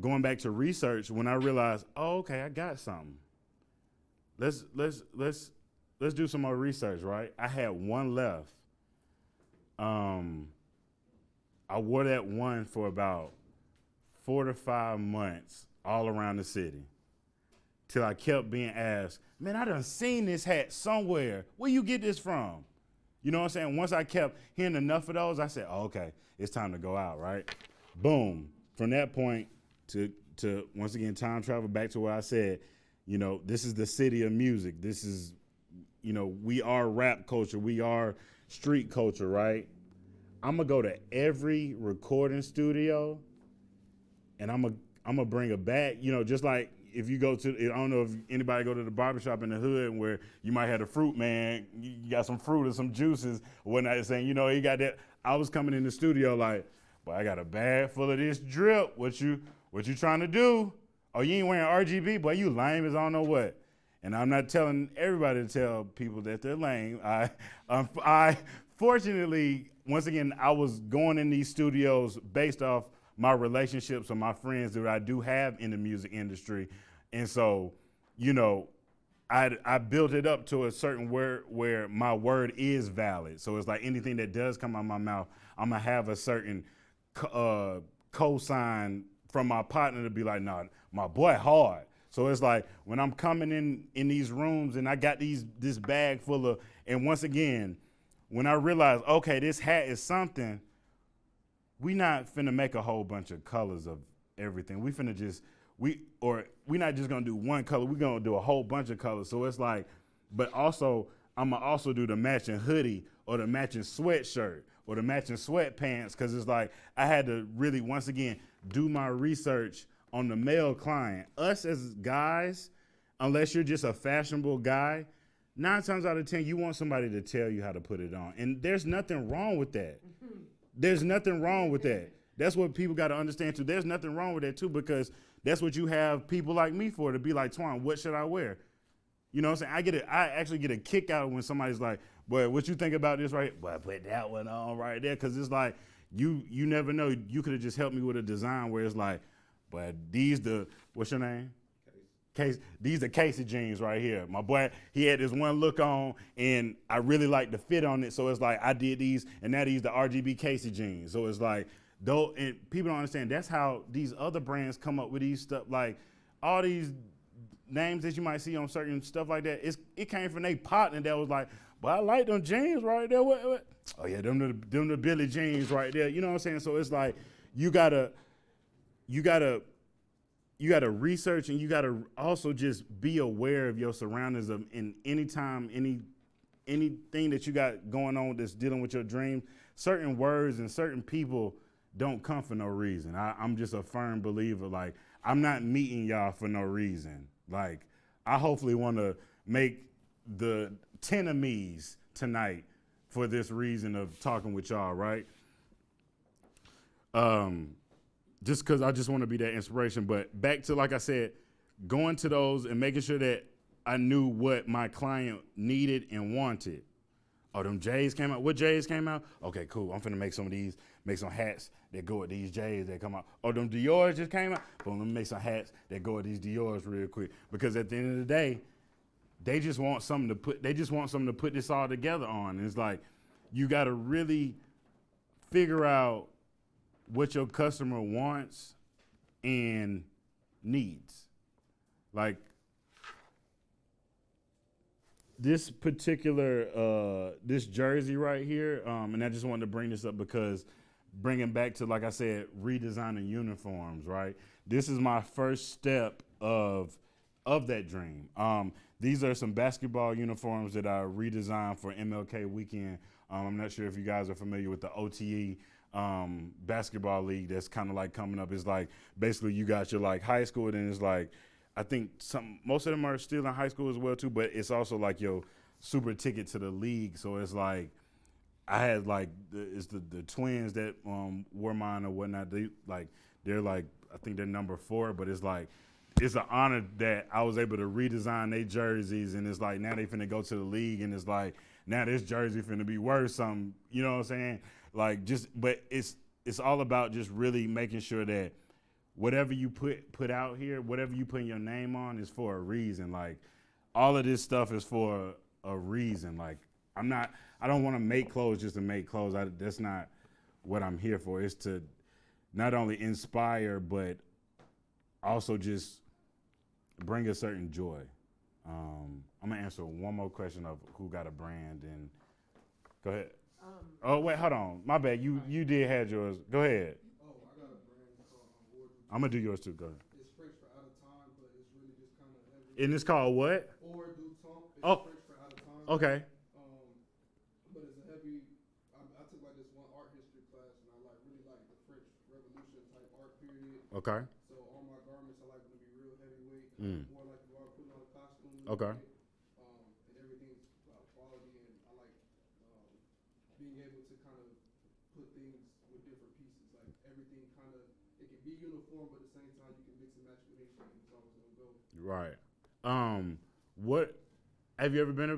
going back to research, when I realized, oh, okay, I got something. Let's do some more research, right? I had one left. I wore that one for about 4 to 5 months all around the city till I kept being asked, man, I done seen this hat somewhere. Where you get this from? You know what I'm saying? Once I kept hearing enough of those, I said, oh, okay, it's time to go out, right? Boom. From that point to once again, time travel back to what I said, you know, this is the city of music. This is, you know, we are rap culture. We are street culture, right? I'm going to go to every recording studio and I'm gonna bring a bag, you know, just like if you go to, I don't know if anybody go to the barbershop in the hood where you might have the fruit man, you got some fruit or some juices or whatnot, saying, you know, you got that. I was coming in the studio like, boy, I got a bag full of this drip. What you trying to do? Oh, you ain't wearing RGB? Boy, you lame as I don't know what. And I'm not telling everybody to tell people that they're lame. I fortunately, once again, I was going in these studios based off my relationships and my friends that I do have in the music industry. And so, you know, I built it up to a certain where my word is valid. So it's like anything that does come out of my mouth, I'm gonna have a certain cosign from my partner to be like, nah, my boy hard. So it's like when I'm coming in these rooms and I got this bag full of, and once again, when I realized, okay, this hat is something, we not finna make a whole bunch of colors of everything. We finna we not just gonna do one color, we gonna do a whole bunch of colors. So it's like, but also, I'm gonna also do the matching hoodie or the matching sweatshirt or the matching sweatpants, cause it's like, I had to really, once again, do my research on the male client. Us as guys, unless you're just a fashionable guy, 9 times out of 10, you want somebody to tell you how to put it on. And there's nothing wrong with that. There's nothing wrong with that. That's what people got to understand too. There's nothing wrong with that too, because that's what you have people like me for, to be like, Twon, what should I wear? You know what I'm saying? I actually get a kick out when somebody's like, boy, what you think about this right? Boy, put that one on right there. Cause it's like, you never know. You could have just helped me with a design where it's like, but what's your name? These are Casey jeans right here. My boy, he had this one look on, and I really liked the fit on it. So it's like I did these, and now these the RGB Casey jeans. So it's like, though, and people don't understand. That's how these other brands come up with these stuff. Like all these names that you might see on certain stuff like that. It came from their partner that was like, but I like them jeans right there. What? Oh yeah, them the Billy jeans right there. You know what I'm saying? So it's like you gotta research, and you gotta also just be aware of your surroundings in anytime, anything that you got going on that's dealing with your dreams. Certain words and certain people don't come for no reason. I'm just a firm believer. Like, I'm not meeting y'all for no reason. Like, I hopefully want to make the 10 of me's tonight for this reason of talking with y'all, right? Just because I just want to be that inspiration. But back to, like I said, going to those and making sure that I knew what my client needed and wanted. Oh, them J's came out. What J's came out? Okay, cool. I'm finna make some of these, make some hats that go with these J's that come out. Oh, them Dior's just came out. Boom, let me make some hats that go with these Dior's real quick. Because at the end of the day, they just want something to put this all together on. And it's like, you gotta really figure out what your customer wants and needs. Like, this particular this jersey right here, and I just wanted to bring this up because bringing back to, like I said, redesigning uniforms, right? This is my first step of that dream. These are some basketball uniforms that I redesigned for MLK weekend. I'm not sure if you guys are familiar with the OTE basketball league that's kind of like coming up. It's like basically you got your like high school, and it's like I think most of them are still in high school as well too, but it's also like your super ticket to the league. So it's like I had like the twins that wore mine or whatnot. They're like I think they're number 4, but it's like it's an honor that I was able to redesign their jerseys, and it's like now they finna go to the league, and it's like now this jersey finna be worth something. You know what I'm saying? Like but it's all about just really making sure that whatever you put out here, whatever you put your name on is for a reason. Like all of this stuff is for a reason. Like I don't want to make clothes just to make clothes. That's not what I'm here for. It's to not only inspire, but also just bring a certain joy. I'm gonna answer one more question of who got a brand, and go ahead. Oh wait, hold on. My bad. You did have yours. Go ahead. Oh, I got a brand called Ordu. I'm gonna do yours too. Go ahead. It's French for out of time, but it's really just kind of heavy. And it's called what? Ordu Temps. It's Oh. French for out of time. Okay. But it's a heavy. I took like this one art history class, and I really like the French Revolution type art period. Okay. So all my garments, I like them to be real heavyweight, more like you are putting on a costume. Okay. And everything's about quality, and I like being able to kind of put things with different pieces. Like everything kind of, it can be uniform, but at the same time you can mix and match with anything. It's always gonna go. Right. What have you ever been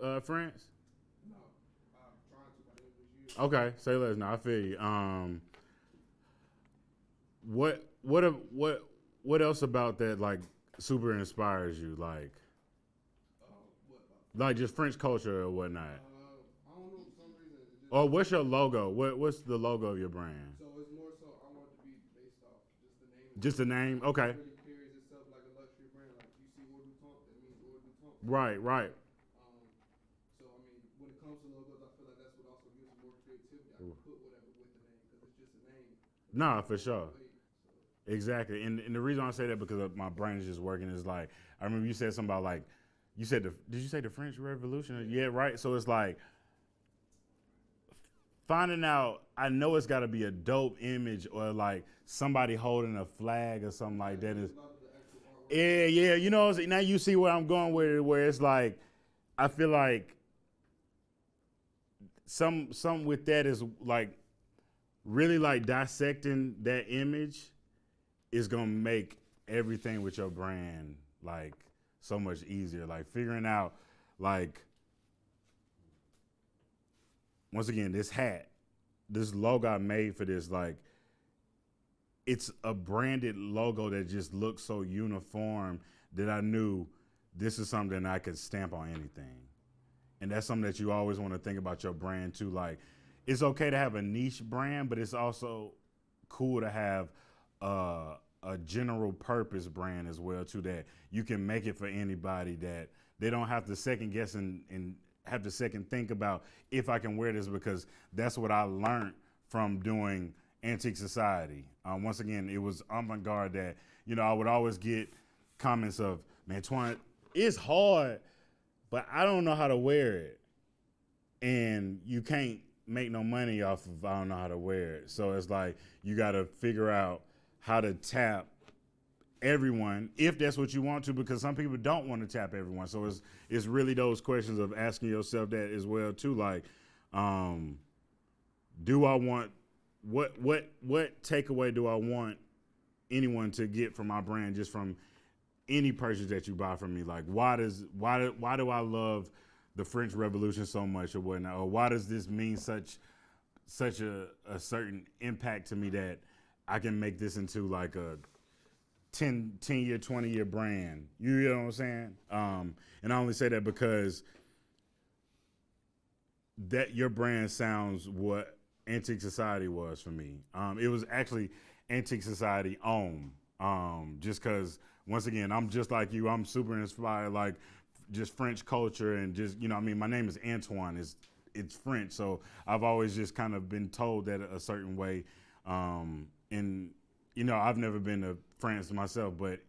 to France? No, I'm trying to by the end of this year. Okay, say less. No, I feel you. What else about that like super inspires you? Like What about? like just French culture or whatnot. I don't know, for some reason it just. Or what's your logo? What's the logo of your brand? So it's more so I want it to be based off just the name. Just the name? Okay. It really carries itself like a luxury brand. Like you see Ordu Temps, that means Ordu Temps. Right, right. So I mean, when it comes to logos, I feel like that's what also gives you more creativity. I can put whatever with the name because it's just a name. Nah, for sure. So. Exactly. And the reason I say that because my brain is just working is like I remember you said something about like you said did you say the French Revolution? Yeah, right. So it's like finding out, I know it's got to be a dope image or like somebody holding a flag or something like that. Yeah. You know, now you see where I'm going with it, where it's like, I feel like some with that is like really like dissecting that image is going to make everything with your brand like so much easier. Like figuring out like, once again, this hat, this logo I made for this, like, it's a branded logo that just looks so uniform that I knew this is something I could stamp on anything. And that's something that you always want to think about your brand too. Like, it's okay to have a niche brand, but it's also cool to have a general purpose brand as well too, that you can make it for anybody, that they don't have to second guess and have to second think about if I can wear this, because that's what I learned from doing Antique Society. Once again, it was avant-garde that, you know, I would always get comments of, man, Twon, it's hard, but I don't know how to wear it. And you can't make no money off of I don't know how to wear it. So it's like you got to figure out how to tap everyone if that's what you want to, because some people don't want to tap everyone. So it's really those questions of asking yourself that as well too. Like, do I want what takeaway do I want anyone to get from my brand just from any purchase that you buy from me? Like, why do I love the French Revolution so much or whatnot? Or why does this mean such a certain impact to me that I can make this into like a 10-year, 20-year brand? You know what I'm saying? And I only say that because that your brand sounds what Antique Society was for me. It was actually Antique Society owned. Just because, once again, I'm just like you. I'm super inspired. Like, just French culture and just, you know, I mean, my name is Antoine. It's French, so I've always just kind of been told that a certain way. And, you know, I've never been to France myself, but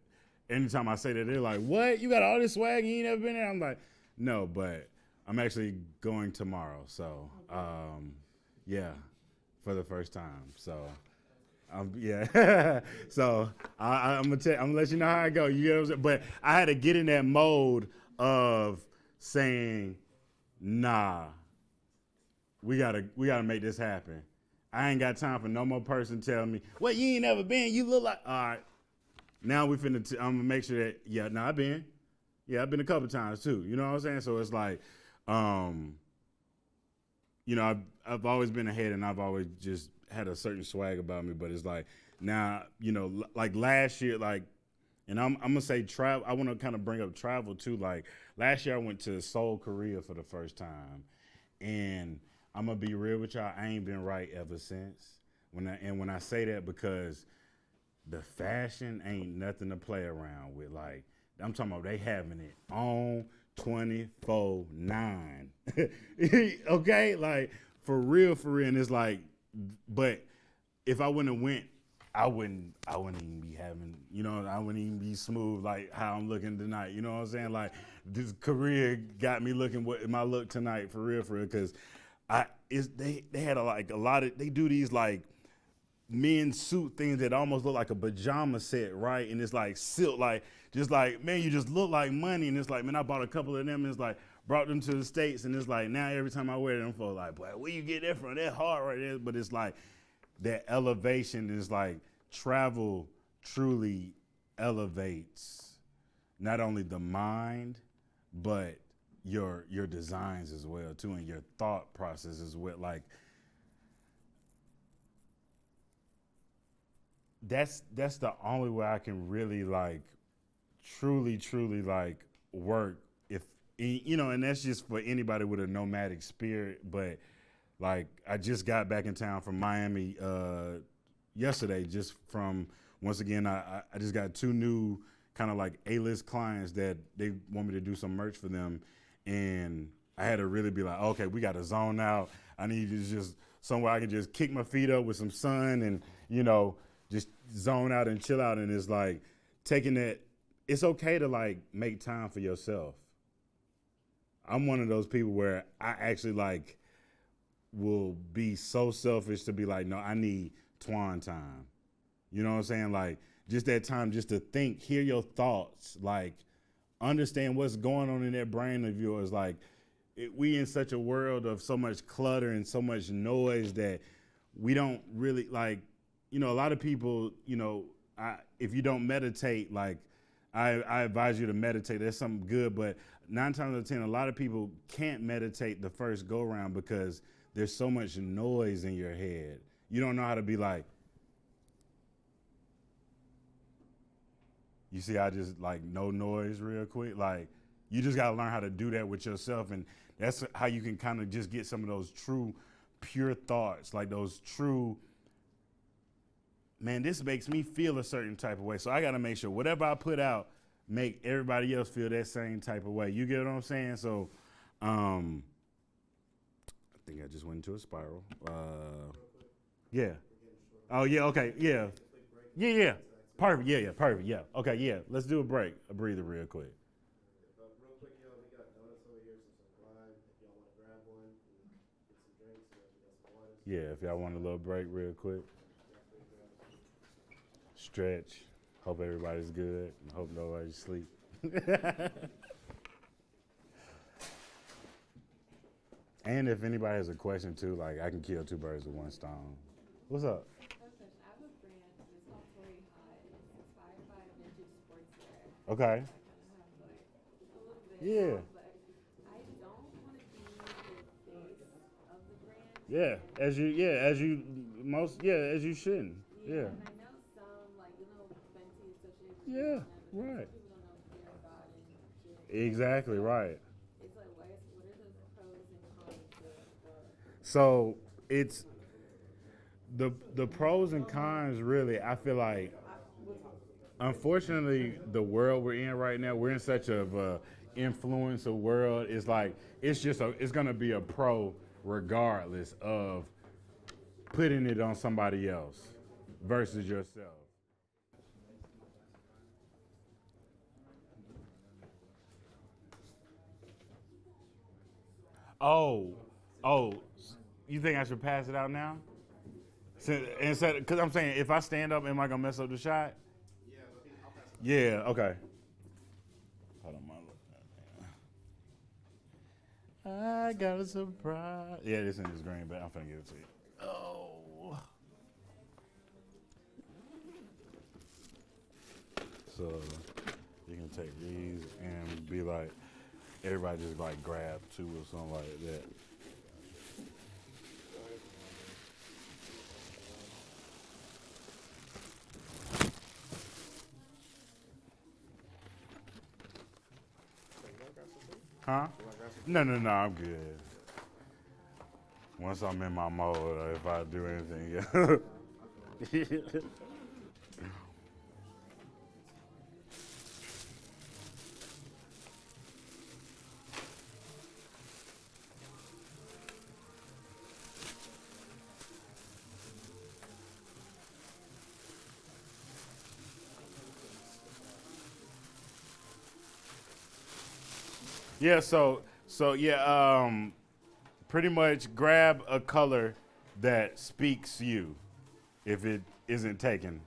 anytime I say that, they're like, what? You got all this swag and you ain't never been there? I'm like, no, but I'm actually going tomorrow. So, yeah, for the first time. So, yeah. So I'm gonna let you know how I go. You know what I'm saying? But I had to get in that mode of saying, nah, we gotta make this happen. I ain't got time for no more person telling me, well, you ain't never been. You look like, all right. Now we finna, I'm gonna make sure that, yeah, no, I've been. Yeah, I've been a couple times too. You know what I'm saying? So it's like, you know, I've always been ahead and I've always just had a certain swag about me, but it's like now, you know, like last year, like, and I'm gonna say travel. I want to kind of bring up travel too. Like last year, I went to Seoul, Korea for the first time, and I'm gonna be real with y'all. I ain't been right ever since. When I say that because the fashion ain't nothing to play around with. Like I'm talking about, they having it on 24/9. Okay, like for real. And it's like, but if I wouldn't have went, I wouldn't even be having, you know, I wouldn't even be smooth like how I'm looking tonight. You know what I'm saying? Like this career got me looking what my look tonight for real, because they had a lot of, they do these like men's suit things that almost look like a pajama set, right? And it's like silk, like just like, man, you just look like money. And it's like, man, I bought a couple of them and it's like brought them to the States, and it's like now every time I wear them, for like, boy, where you get that from? That hard right there. But it's like that elevation is like travel truly elevates not only the mind, but your designs as well too, and your thought process as well. Like that's the only way I can really like truly like work, if you know, and that's just for anybody with a nomadic spirit. But like I just got back in town from Miami yesterday, just from, once again, I just got 2 new kind of like A-list clients that they want me to do some merch for them, and I had to really be like, okay, we got to zone out. I need to just somewhere I can just kick my feet up with some sun and, you know, just zone out and chill out. And it's like taking that, it's okay to like make time for yourself. I'm one of those people where I actually like will be so selfish to be like, no, I need Twon time. You know what I'm saying? Like just that time just to think, hear your thoughts, like understand what's going on in that brain of yours. Like we in such a world of so much clutter and so much noise that we don't really like, you know, a lot of people, you know, if you don't meditate, like I advise you to meditate. That's something good. But 9 times out of 10, a lot of people can't meditate the first go round because there's so much noise in your head. You don't know how to be like, you see, I just like no noise real quick. Like you just got to learn how to do that with yourself. And that's how you can kind of just get some of those true, pure thoughts, like those true, man, this makes me feel a certain type of way. So I got to make sure whatever I put out, make everybody else feel that same type of way. You get what I'm saying? So I think I just went into a spiral. Yeah. Oh, yeah, okay, yeah. Yeah. Perfect, yeah, perfect, yeah. Okay, yeah, let's do a break, a breather real quick. Real quick, y'all, we got donuts over here, some lime. If y'all want to grab one, and get some drinks, we got some waters. Yeah, if y'all want a little break real quick. Stretch. Hope everybody's good. Hope nobody's asleep. And if anybody has a question too, like I can kill 2 birds with 1 stone. What's up? I have a brand, and it's called Tory High. It's inspired by vintage sportswear. Okay. I kind of have like a little bit. Yeah. But I don't want to be the face of the brand. Yeah, as you shouldn't. Yeah. And I know some, like, Fenty, especially. Yeah, right. Some people don't know fear about it. And Exactly right. it's like, what are the pros and cons to the So it's the pros and cons. Really, I feel like, unfortunately, the world we're in right now, we're in such a influencer world, it's like it's gonna be a pro regardless of putting it on somebody else versus yourself. Oh, oh, you think I should pass it out now? Instead, because I'm saying, if I stand up, am I gonna mess up the shot? Yeah. Okay. Hold on, I got a surprise. Yeah, this in this green bag. I'm finna give it to you. Oh. So you can take these and be like, everybody just like grab two or something like that. Huh? No, I'm good. Once I'm in my mode, if I do anything, yeah. Yeah, so yeah, pretty much grab a color that speaks you if it isn't taken.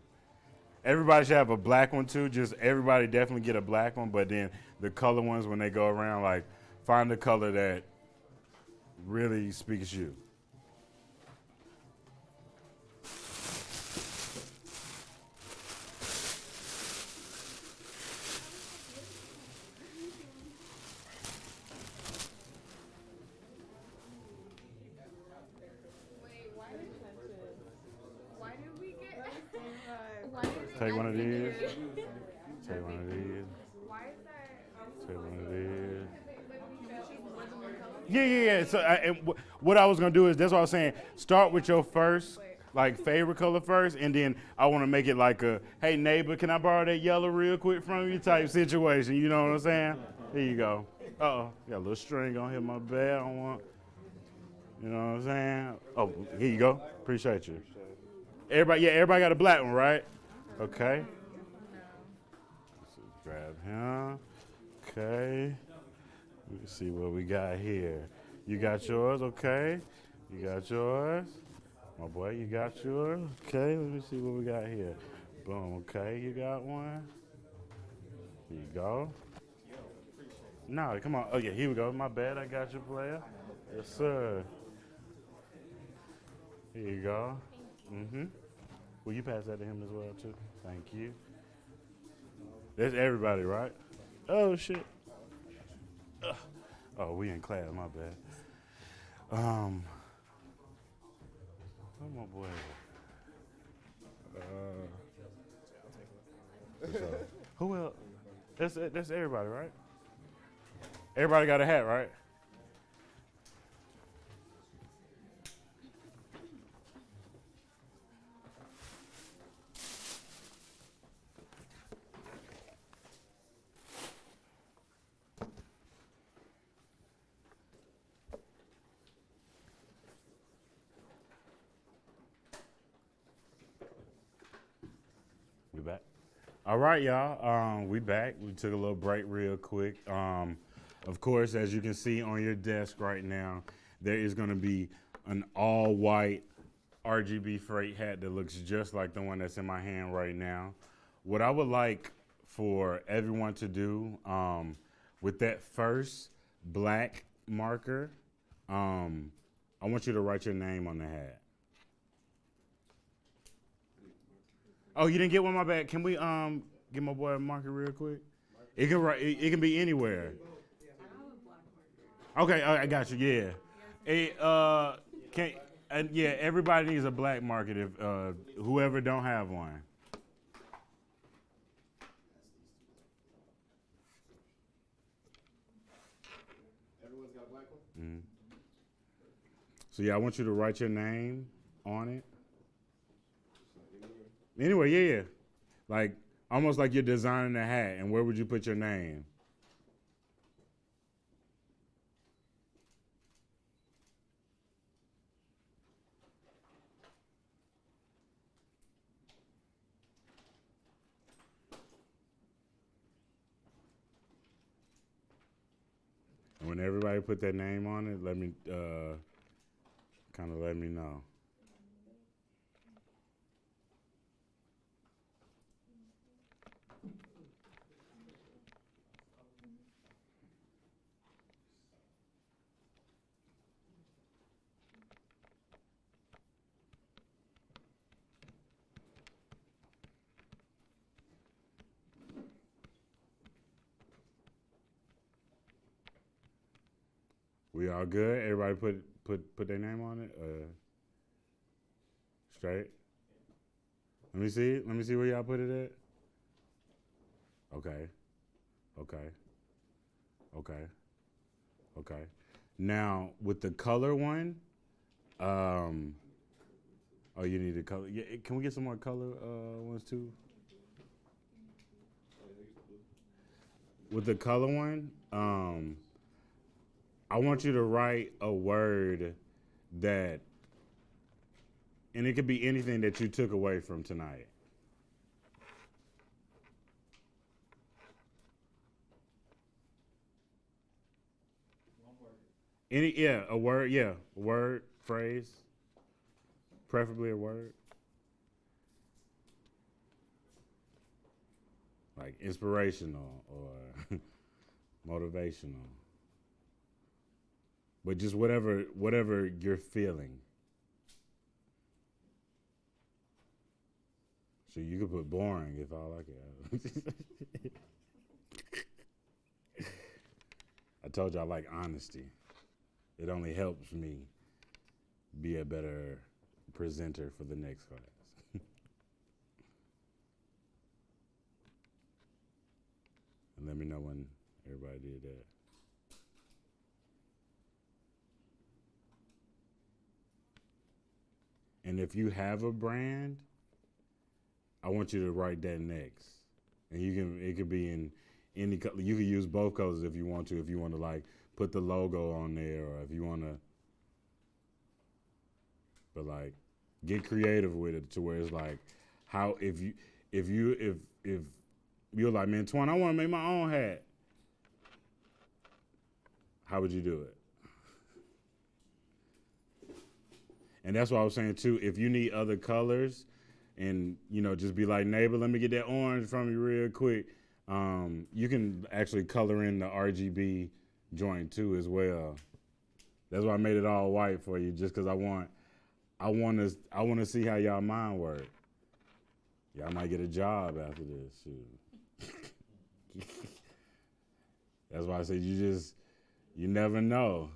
Everybody should have a black one too. Just everybody definitely get a black one, but then the color ones when they go around, like find the color that really speaks you. Wait, why did we get? Why did it Take one of these. accidentally- Take one of these. Why is that? Take one of these. She's more than one color? Yeah. So what I was gonna do is that's what I was saying. Start with your first, like favorite color first, and then I want to make it like a, hey neighbor, can I borrow that yellow real quick from you type situation. You know what I'm saying? Here you go. Uh-oh, got a little string on here. My bad. I don't want. You know what I'm saying? Oh, here you go. Appreciate you. Everybody got a black one, right? Okay. So grab him. Okay. We can see what we got here. You got yours, okay. You got yours. My boy, you got yours. Okay, let me see what we got here. Boom, okay, you got one. Here you go. No, come on. Oh, yeah, here we go. My bad, I got you, player. Yes, sir. Here you go. Mm-hmm. Will you pass that to him as well, too? Thank you. That's everybody, right? Oh, shit. Ugh. Oh, we in class, my bad. Where my boy? Who else? That's everybody, right? Everybody got a hat, right? We back. All right, y'all. We back. We took a little break real quick. Of course, as you can see on your desk right now, there is going to be an all-white RGB freight hat that looks just like the one that's in my hand right now. What I would like for everyone to do with that first black marker, I want you to write your name on the hat. Oh, you didn't get one? My bad. Can we get my boy a marker real quick? It can write. It can be anywhere. Okay, I got you. Yeah. Everybody needs a black marker if whoever don't have one. Everyone's got a black one? Mm-hmm. So yeah, I want you to write your name on it. Anyway, yeah. Like almost like you're designing a hat, and where would you put your name? When everybody put their name on it, let me let me know. We all good? Everybody put their name on it? Straight? Let me see. Let me see where y'all put it at. Okay. Okay. Okay. Okay. Now with the color one, oh, you need the color. Yeah, can we get some more color ones too? With the color one, I want you to write a word that, and it could be anything that you took away from tonight. A word, phrase, preferably a word. Like inspirational or motivational. But just whatever you're feeling. So you could put boring if I like it. I told you I like honesty. It only helps me be a better presenter for the next class. And let me know when everybody did that. And if you have a brand, I want you to write that next. And it could be in any color. You can use both colors if you want to. If you want to like put the logo on there, or if you want to, but like get creative with it to where it's like how if you're like, man, Twon, I want to make my own hat. How would you do it? And that's what I was saying too. If you need other colors, and just be like, neighbor, let me get that orange from you real quick. You can actually color in the RGB joint too as well. That's why I made it all white for you, just because I want to see how y'all mind work. Y'all might get a job after this. Shoot. That's why I said you never know.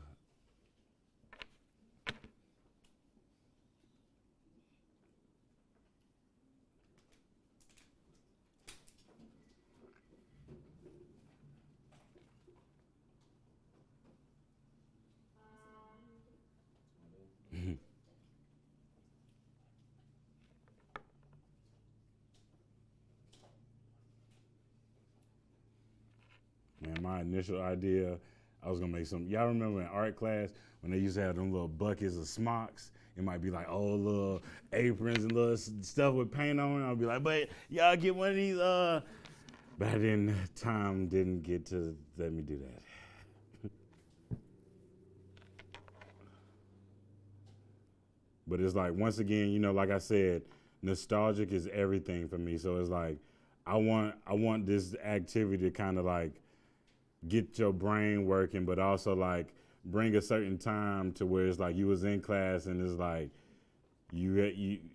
Man, my initial idea, I was gonna make some. Y'all remember in art class when they used to have them little buckets of smocks? It might be like old little aprons and little stuff with paint on it. I'll be like, but y'all get one of these. But time didn't get to let me do that. But it's like, once again, like I said, nostalgic is everything for me. So it's like, I want this activity to kind of like get your brain working, but also like bring a certain time to where it's like you was in class and it's like you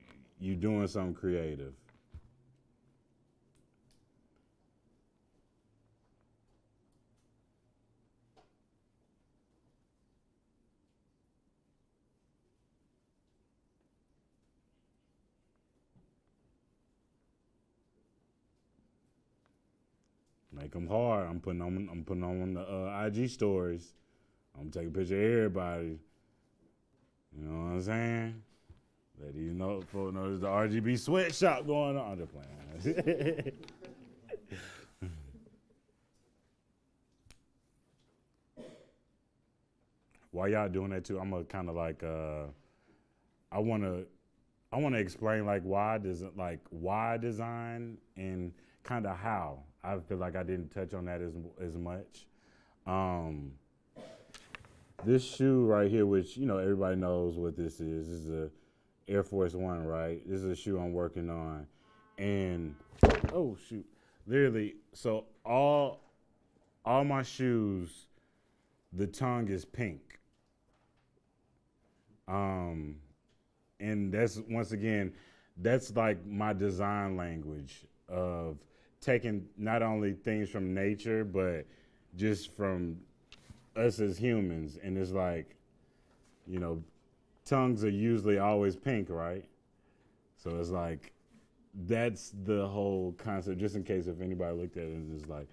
doing something creative. Make them hard. I'm putting on the IG stories. I'm taking a picture of everybody. You know what I'm saying? Let you know, folks know there's the RGB sweatshop going on. I'm just playing. While y'all doing that too, I'm gonna kind of like I wanna explain like why design and kind of how. I feel like I didn't touch on that as much. this shoe right here, which everybody knows what this is. This is a Air Force One, right? This is a shoe I'm working on, and oh shoot, literally. So all my shoes, the tongue is pink. And that's once again, that's like my design language of taking not only things from nature, but just from us as humans. And it's like, tongues are usually always pink, right? So it's like, that's the whole concept, just in case if anybody looked at it and is like,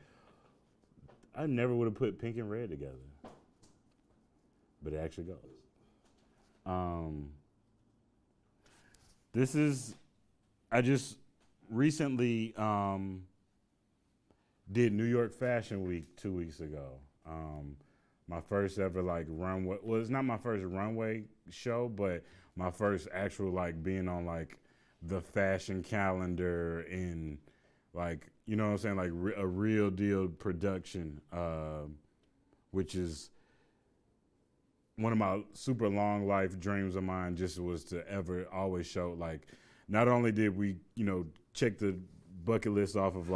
I never would have put pink and red together. But it actually goes. I just recently did New York Fashion Week 2 weeks ago. My first ever runway, well, it's not my first runway show, but my first actual being on the fashion calendar and you know what I'm saying, a real deal production, which is one of my super long life dreams of mine. Just was to ever always show not only did we check the bucket list off of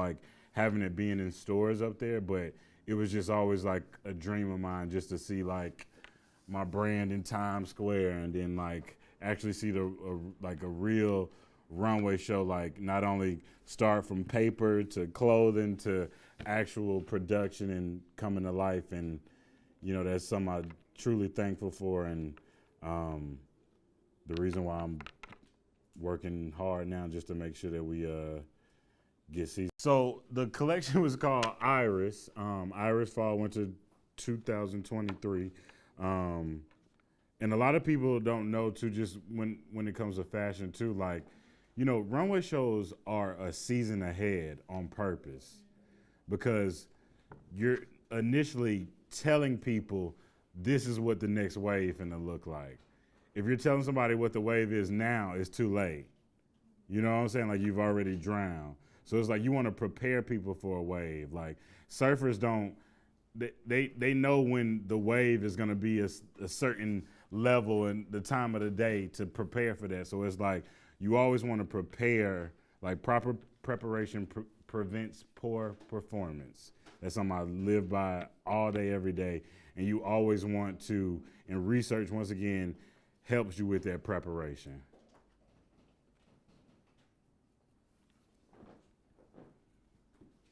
having it being in stores up there, but it was just always a dream of mine just to see my brand in Times Square, and then actually see a real runway show, not only start from paper to clothing to actual production and coming to life. And that's something I'm truly thankful for, and the reason why I'm working hard now just to make sure that we get season. So the collection was called Iris. Iris Fall Winter 2023. And a lot of people don't know too, just when it comes to fashion too, runway shows are a season ahead on purpose, because you're initially telling people this is what the next wave finna look like. If you're telling somebody what the wave is now, it's too late. You know what I'm saying? You've already drowned. So it's you want to prepare people for a wave. Surfers don't, they know when the wave is going to be a certain level and the time of the day to prepare for that. So it's you always want to prepare, proper preparation prevents poor performance. That's something I live by all day, every day. And you always want to, and research, once again, helps you with that preparation.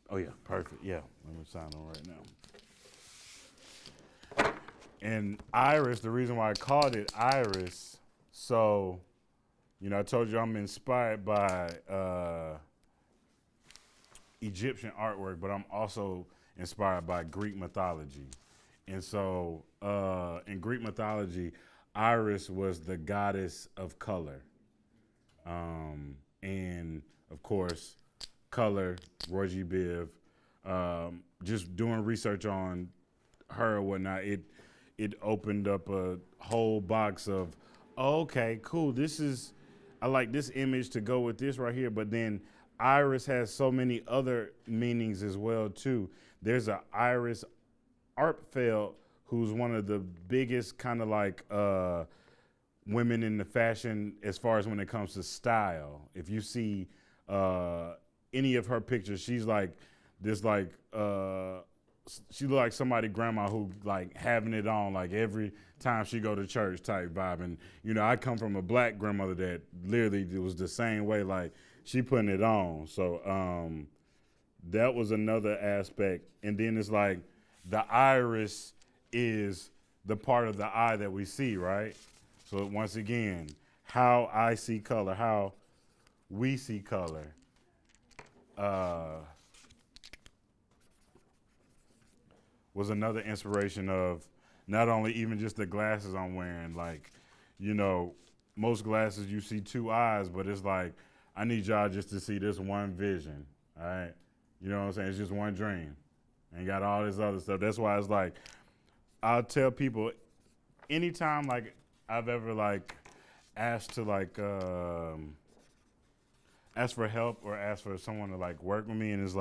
Oh yeah, perfect. Yeah, let me sign on right now. And Iris, the reason why I called it Iris, so, I told you I'm inspired by Egyptian artwork, but I'm also inspired by Greek mythology. And so in Greek mythology, Iris was the goddess of color. And of course, color, RGB, just doing research on her or whatnot, it opened up a whole box of, okay, cool, I like this image to go with this right here, but then Iris has so many other meanings as well too. There's a Iris Arpfeld, who's one of the biggest kind of women in the fashion as far as when it comes to style. If you see any of her pictures, she's this she look like somebody grandma who having it on every time she go to church type vibe. And I come from a black grandmother that literally it was the same way, she putting it on. So that was another aspect. And then it's the iris is the part of the eye that we see, right? So once again, how I see color, how we see color. Was another inspiration of not only even just the glasses I'm wearing, most glasses you see two eyes, but it's I need y'all just to see this one vision, all right? You know what I'm saying? It's just one dream. And got all this other stuff. That's why it's I'll tell people anytime I've ever asked to ask for help or ask for someone to work with me, and it's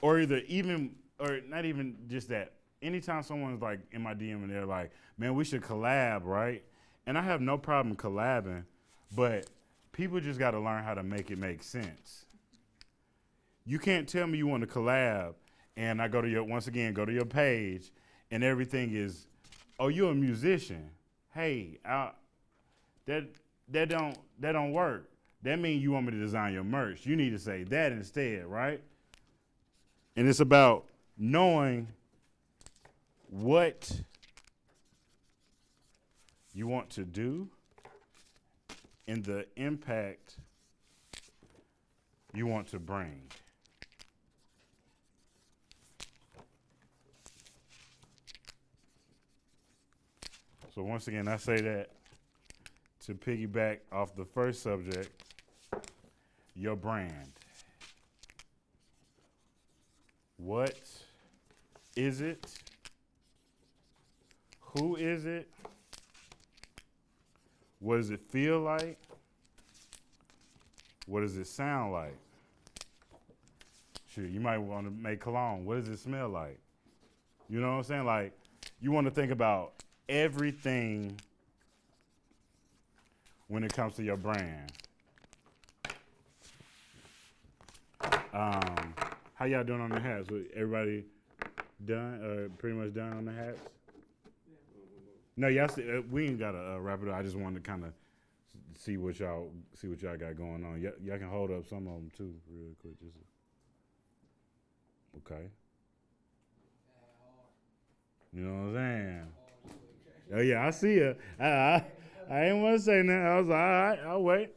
or either even, or not even just that, anytime someone's like in my DM and they're like, man, we should collab, right? And I have no problem collabing, but people just got to learn how to make it make sense. You can't tell me you want to collab and I go to your page and everything is, oh, you're a musician. Hey, that don't work. That means you want me to design your merch. You need to say that instead, right? And it's about knowing what you want to do and the impact you want to bring. So once again, I say that to piggyback off the first subject, your brand. What is it? Who is it? What does it feel like? What does it sound like? Shoot, you might want to make cologne. What does it smell like? You know what I'm saying? Like, you want to think about everything when it comes to your brand. How y'all doing on the hats? Everybody done? Pretty much done on the hats? No, y'all. We ain't gotta wrap it up. I just wanted to kind of see what y'all got going on. Y'all can hold up some of them too, real quick. Just okay. You know what I'm saying? Oh yeah, I see it. I didn't want to say nothing. I was like, all right, I'll wait.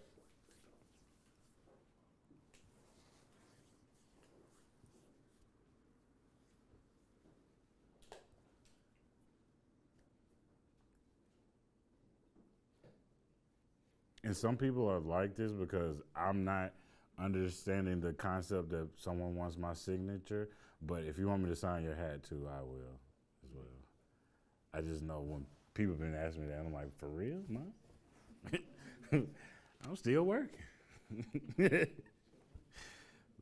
And some people are like this because I'm not understanding the concept that someone wants my signature. But if you want me to sign your hat too, I will as well. I just know when people have been asking me that, I'm like, for real, man? I'm still working. Let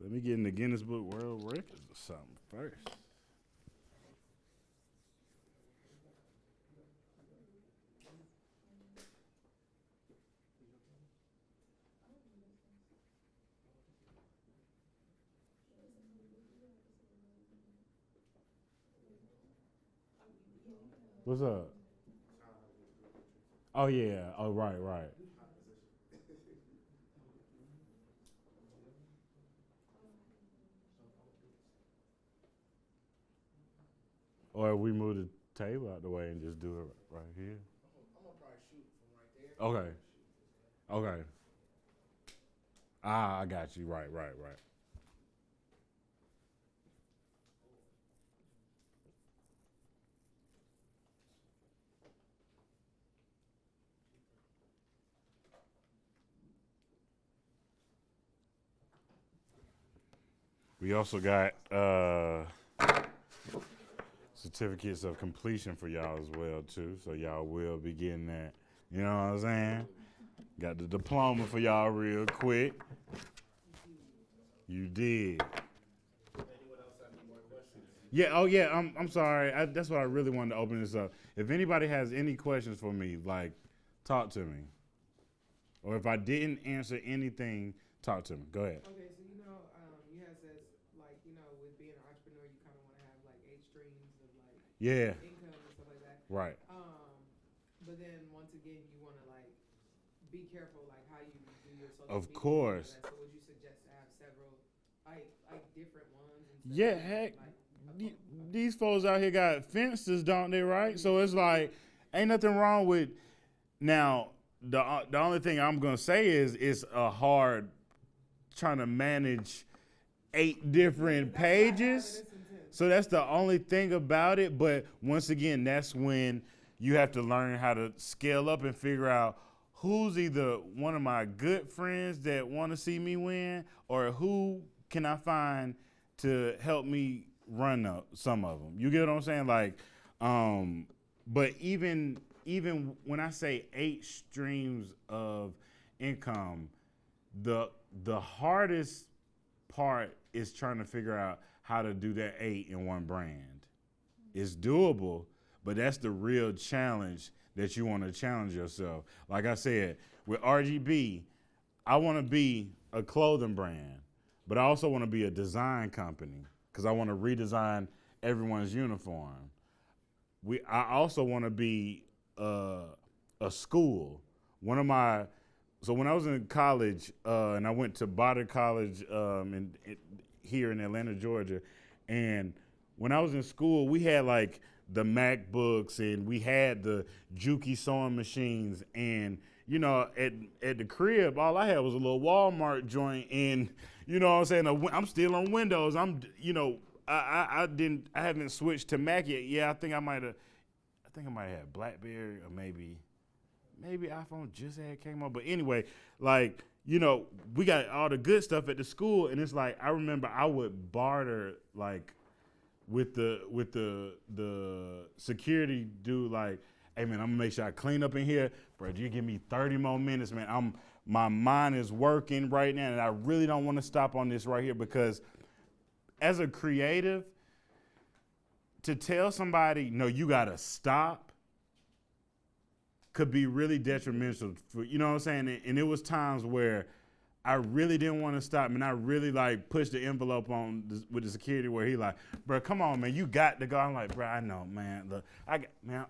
me get in the Guinness Book World Records or something first. What's up? Oh yeah. Oh right. Or we move the table out the way and just do it right here. I'm gonna probably shoot from right there. Okay. I got you. Right. We also got certificates of completion for y'all as well too. So y'all will be getting that. You know what I'm saying? Got the diploma for y'all real quick. You did. Anyone else have any more questions? Yeah. Oh yeah. I'm sorry. That's what I really wanted to open this up. If anybody has any questions for me, like, talk to me. Or if I didn't answer anything, talk to me. Go ahead. Okay, so you had said like with being an entrepreneur, you kind of want to have like 8 streams of like Yeah. income and stuff like that. Right. But then once again, you want to like be careful like how you do your social Of media and all course. that. So would you suggest to have several like different ones? Instead Yeah. of, Heck. like, These folks out here got fences, don't they? Right. So it's like, ain't nothing wrong with. Now, the only thing I'm gonna say is it's a hard trying to manage 8 different pages. So that's the only thing about it. But once again, that's when you have to learn how to scale up and figure out who's either one of my good friends that want to see me win, or who can I find to help me run some of them. You get what I'm saying? Like, but even when I say 8 streams of income, the hardest part is trying to figure out how to do that 8 in one brand. it's doable, but that's the real challenge that you want to challenge yourself. Like I said, with RGB, I want to be a clothing brand, but I also want to be a design company because I want to redesign everyone's uniform. I also want to be a school. So when I was in college, and I went to Botter College here in Atlanta, Georgia, and when I was in school, we had like the MacBooks and we had the Juki sewing machines, and you know, at the crib, all I had was a little Walmart joint, and you know what I'm saying. I'm still on Windows. I haven't switched to Mac yet. Yeah, I think I might have had BlackBerry or maybe iPhone just had came out. But anyway, like, you know, we got all the good stuff at the school, and it's like I remember I would barter like with the security dude, like, hey man, I'm gonna make sure I clean up in here, bro. You give me 30 more minutes, man. My mind is working right now, and I really don't want to stop on this right here because as a creative, to tell somebody, no, you gotta stop, could be really detrimental for, you know what I'm saying? And it was times where I really didn't want to stop, and I really like pushed the envelope with the security where he like, bro, come on, man, you got to go. I'm like, bro, I know, man. Look, I'm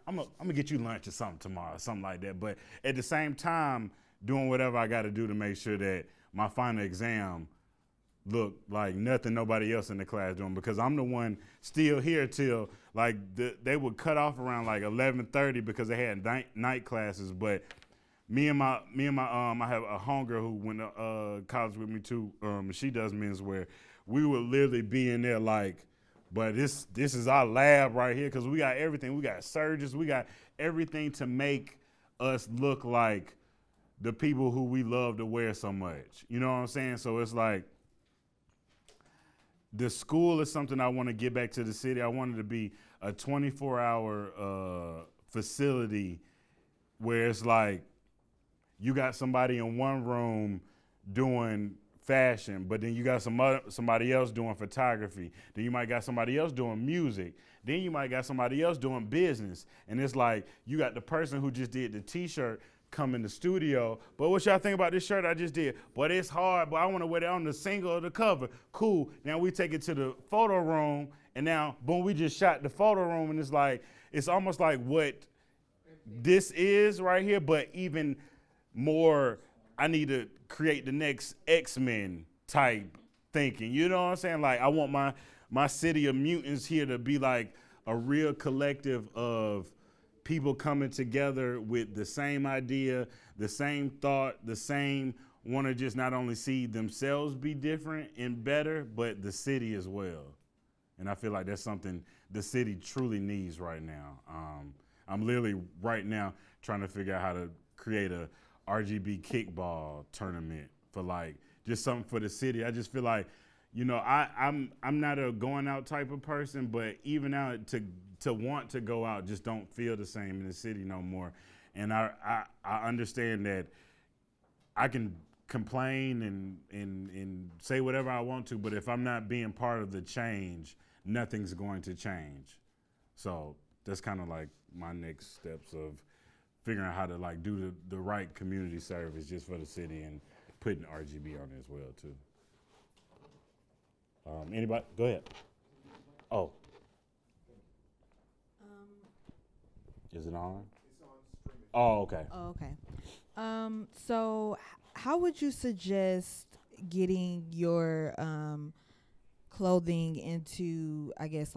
gonna get you lunch or something tomorrow, something like that. But at the same time, doing whatever I got to do to make sure that my final exam look like nothing nobody else in the class doing, because I'm the one still here till like they would cut off around like 11:30 because they had night classes. But me and my I have a homegirl who went to college with me too. She does menswear. We would literally be in there like, but this is our lab right here because we got everything. We got surgeons. We got everything to make us look like the people who we love to wear so much. You know what I'm saying? So it's like, the school is something I want to get back to the city. I want it to be a 24-hour facility where it's like you got somebody in one room doing fashion, but then you got somebody else doing photography. Then you might got somebody else doing music. Then you might got somebody else doing business. And it's like you got the person who just did the T-shirt come in the studio, but what y'all think about this shirt I just did? But it's hard, but I want to wear it on the single or the cover. Cool. Now we take it to the photo room, and now, boom, we just shot the photo room, and it's almost like what this is right here, but even more, I need to create the next X-Men type thinking. You know what I'm saying? Like, I want my city of mutants here to be like a real collective of people coming together with the same idea, the same thought, the same want to just not only see themselves be different and better, but the city as well. And I feel like that's something the city truly needs right now. I'm literally right now trying to figure out how to create a RGB kickball tournament for like just something for the city. I just feel like, you know, I'm not a going out type of person, but even out to want to go out just don't feel the same in the city no more. And I understand that I can complain and say whatever I want to, but if I'm not being part of the change, nothing's going to change. So that's kind of like my next steps of figuring out how to like do the right community service just for the city and putting RGB on it as well too. Anybody? Go ahead. Oh. Is it on? It's on streaming. Oh, okay. Oh, okay. So how would you suggest getting your clothing into, I guess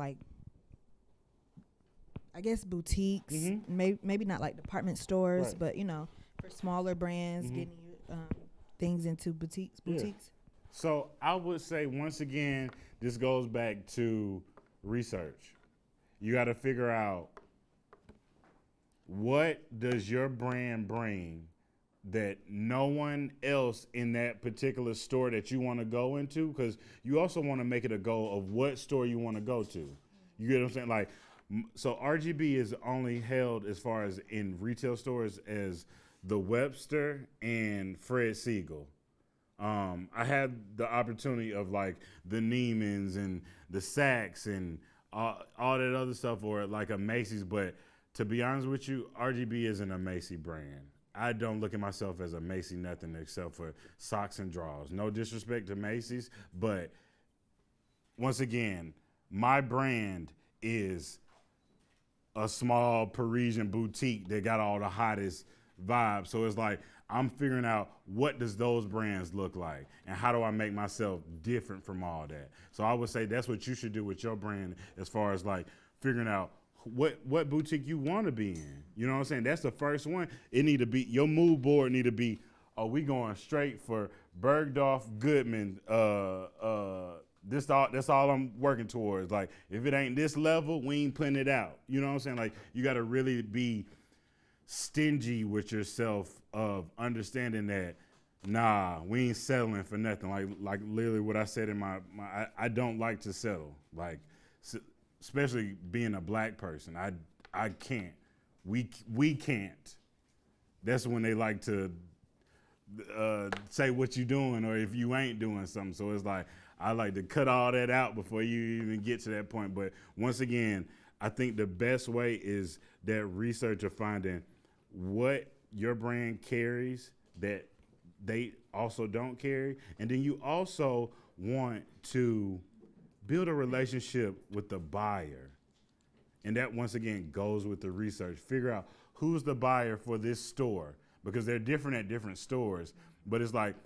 boutiques, maybe not like department stores, Right. but you know, for smaller brands, getting things into boutiques. Yeah. So I would say, once again, this goes back to research. You got to figure out, what does your brand bring that no one else in that particular store that you want to go into? Because you also want to make it a goal of what store you want to go to. You get what I'm saying? Like, so RGB is only held as far as in retail stores as the Webster and Fred Siegel. I had the opportunity of like the Neiman's and the Saks and all that other stuff, or like a Macy's. But to be honest with you, RGB isn't a Macy brand. I don't look at myself as a Macy nothing except for socks and drawers. No disrespect to Macy's, but once again, my brand is a small Parisian boutique that got all the hottest vibes. So it's like I'm figuring out what does those brands look like and how do I make myself different from all that. So I would say that's what you should do with your brand as far as like figuring out what boutique you want to be in. You know what I'm saying? That's the first one. It need to be, your mood board need to be, are we going straight for Bergdorf Goodman? That's all I'm working towards. Like, if it ain't this level, we ain't putting it out. You know what I'm saying? Like, you got to really be stingy with yourself of understanding that, nah, we ain't settling for nothing. Like literally what I said in I don't like to settle. Like, especially being a black person, I can't. We can't. That's when they like to say what you doing or if you ain't doing something. So it's like, I like to cut all that out before you even get to that point. But once again, I think the best way is that research of finding what your brand carries that they also don't carry. And then you also want to build a relationship with the buyer. And that, once again, goes with the research. Figure out who's the buyer for this store, because they're different at different stores. But it's like,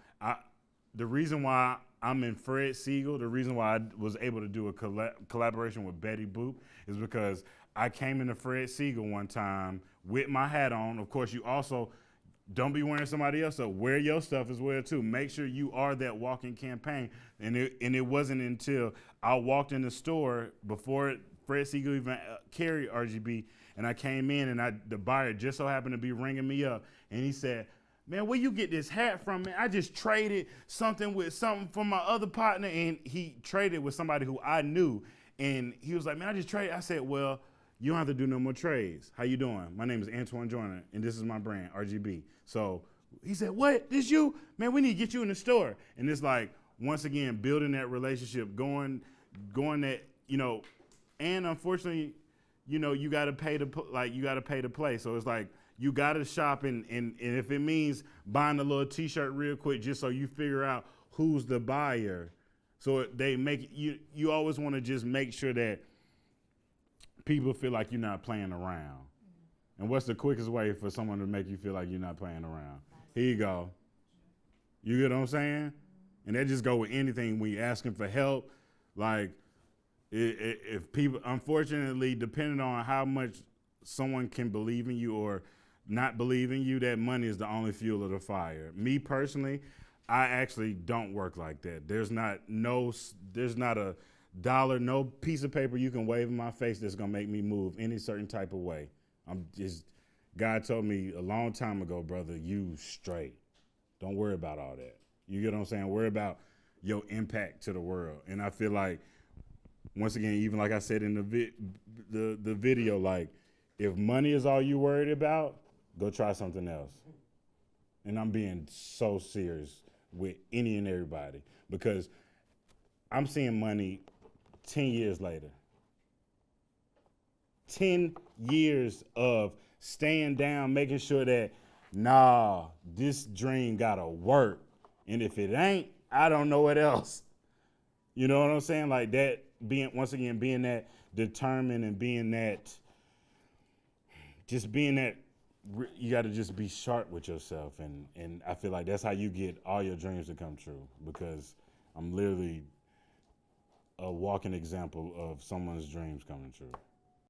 the reason why I'm in Fred Siegel, the reason why I was able to do a collaboration with Betty Boop is because I came into Fred Siegel one time with my hat on. Of course, you also don't be wearing somebody else, so wear your stuff as well too. Make sure you are that walking campaign. And it wasn't until I walked in the store before Fred Siegel even carried RGB, and I came in and the buyer just so happened to be ringing me up, and he said, "Man, where you get this hat from, man? I just traded something from my other partner," and he traded with somebody who I knew, and he was like, "Man, I just traded." I said, "Well, you don't have to do no more trades. How you doing? My name is Antoine Joyner, and this is my brand, RGB." So he said, "What? This you? Man, we need to get you in the store." And it's like, once again, building that relationship, going that, you know, and unfortunately, you know, you got to pay to play. So it's like, you got to shop, and if it means buying a little T-shirt real quick just so you figure out who's the buyer. So they make you always want to just make sure that people feel like you're not playing around. And what's the quickest way for someone to make you feel like you're not playing around? Here you go. You get what I'm saying? And that just go with anything when you're asking for help. Like, if people, unfortunately, depending on how much someone can believe in you or not believe in you, that money is the only fuel of the fire. Me personally, I actually don't work like that. There's not a dollar, no piece of paper you can wave in my face that's gonna make me move any certain type of way. God told me a long time ago, brother, you straight. Don't worry about all that. You get what I'm saying? Worry about your impact to the world. And I feel like, once again, even like I said in the video, like, if money is all you worried about, go try something else. And I'm being so serious with any and everybody, because I'm seeing money 10 years later. 10 years of staying down, making sure that, nah, this dream gotta work. And if it ain't, I don't know what else. You know what I'm saying? Like that, being that determined and being that, you got to just be sharp with yourself. And I feel like that's how you get all your dreams to come true, because I'm literally a walking example of someone's dreams coming true.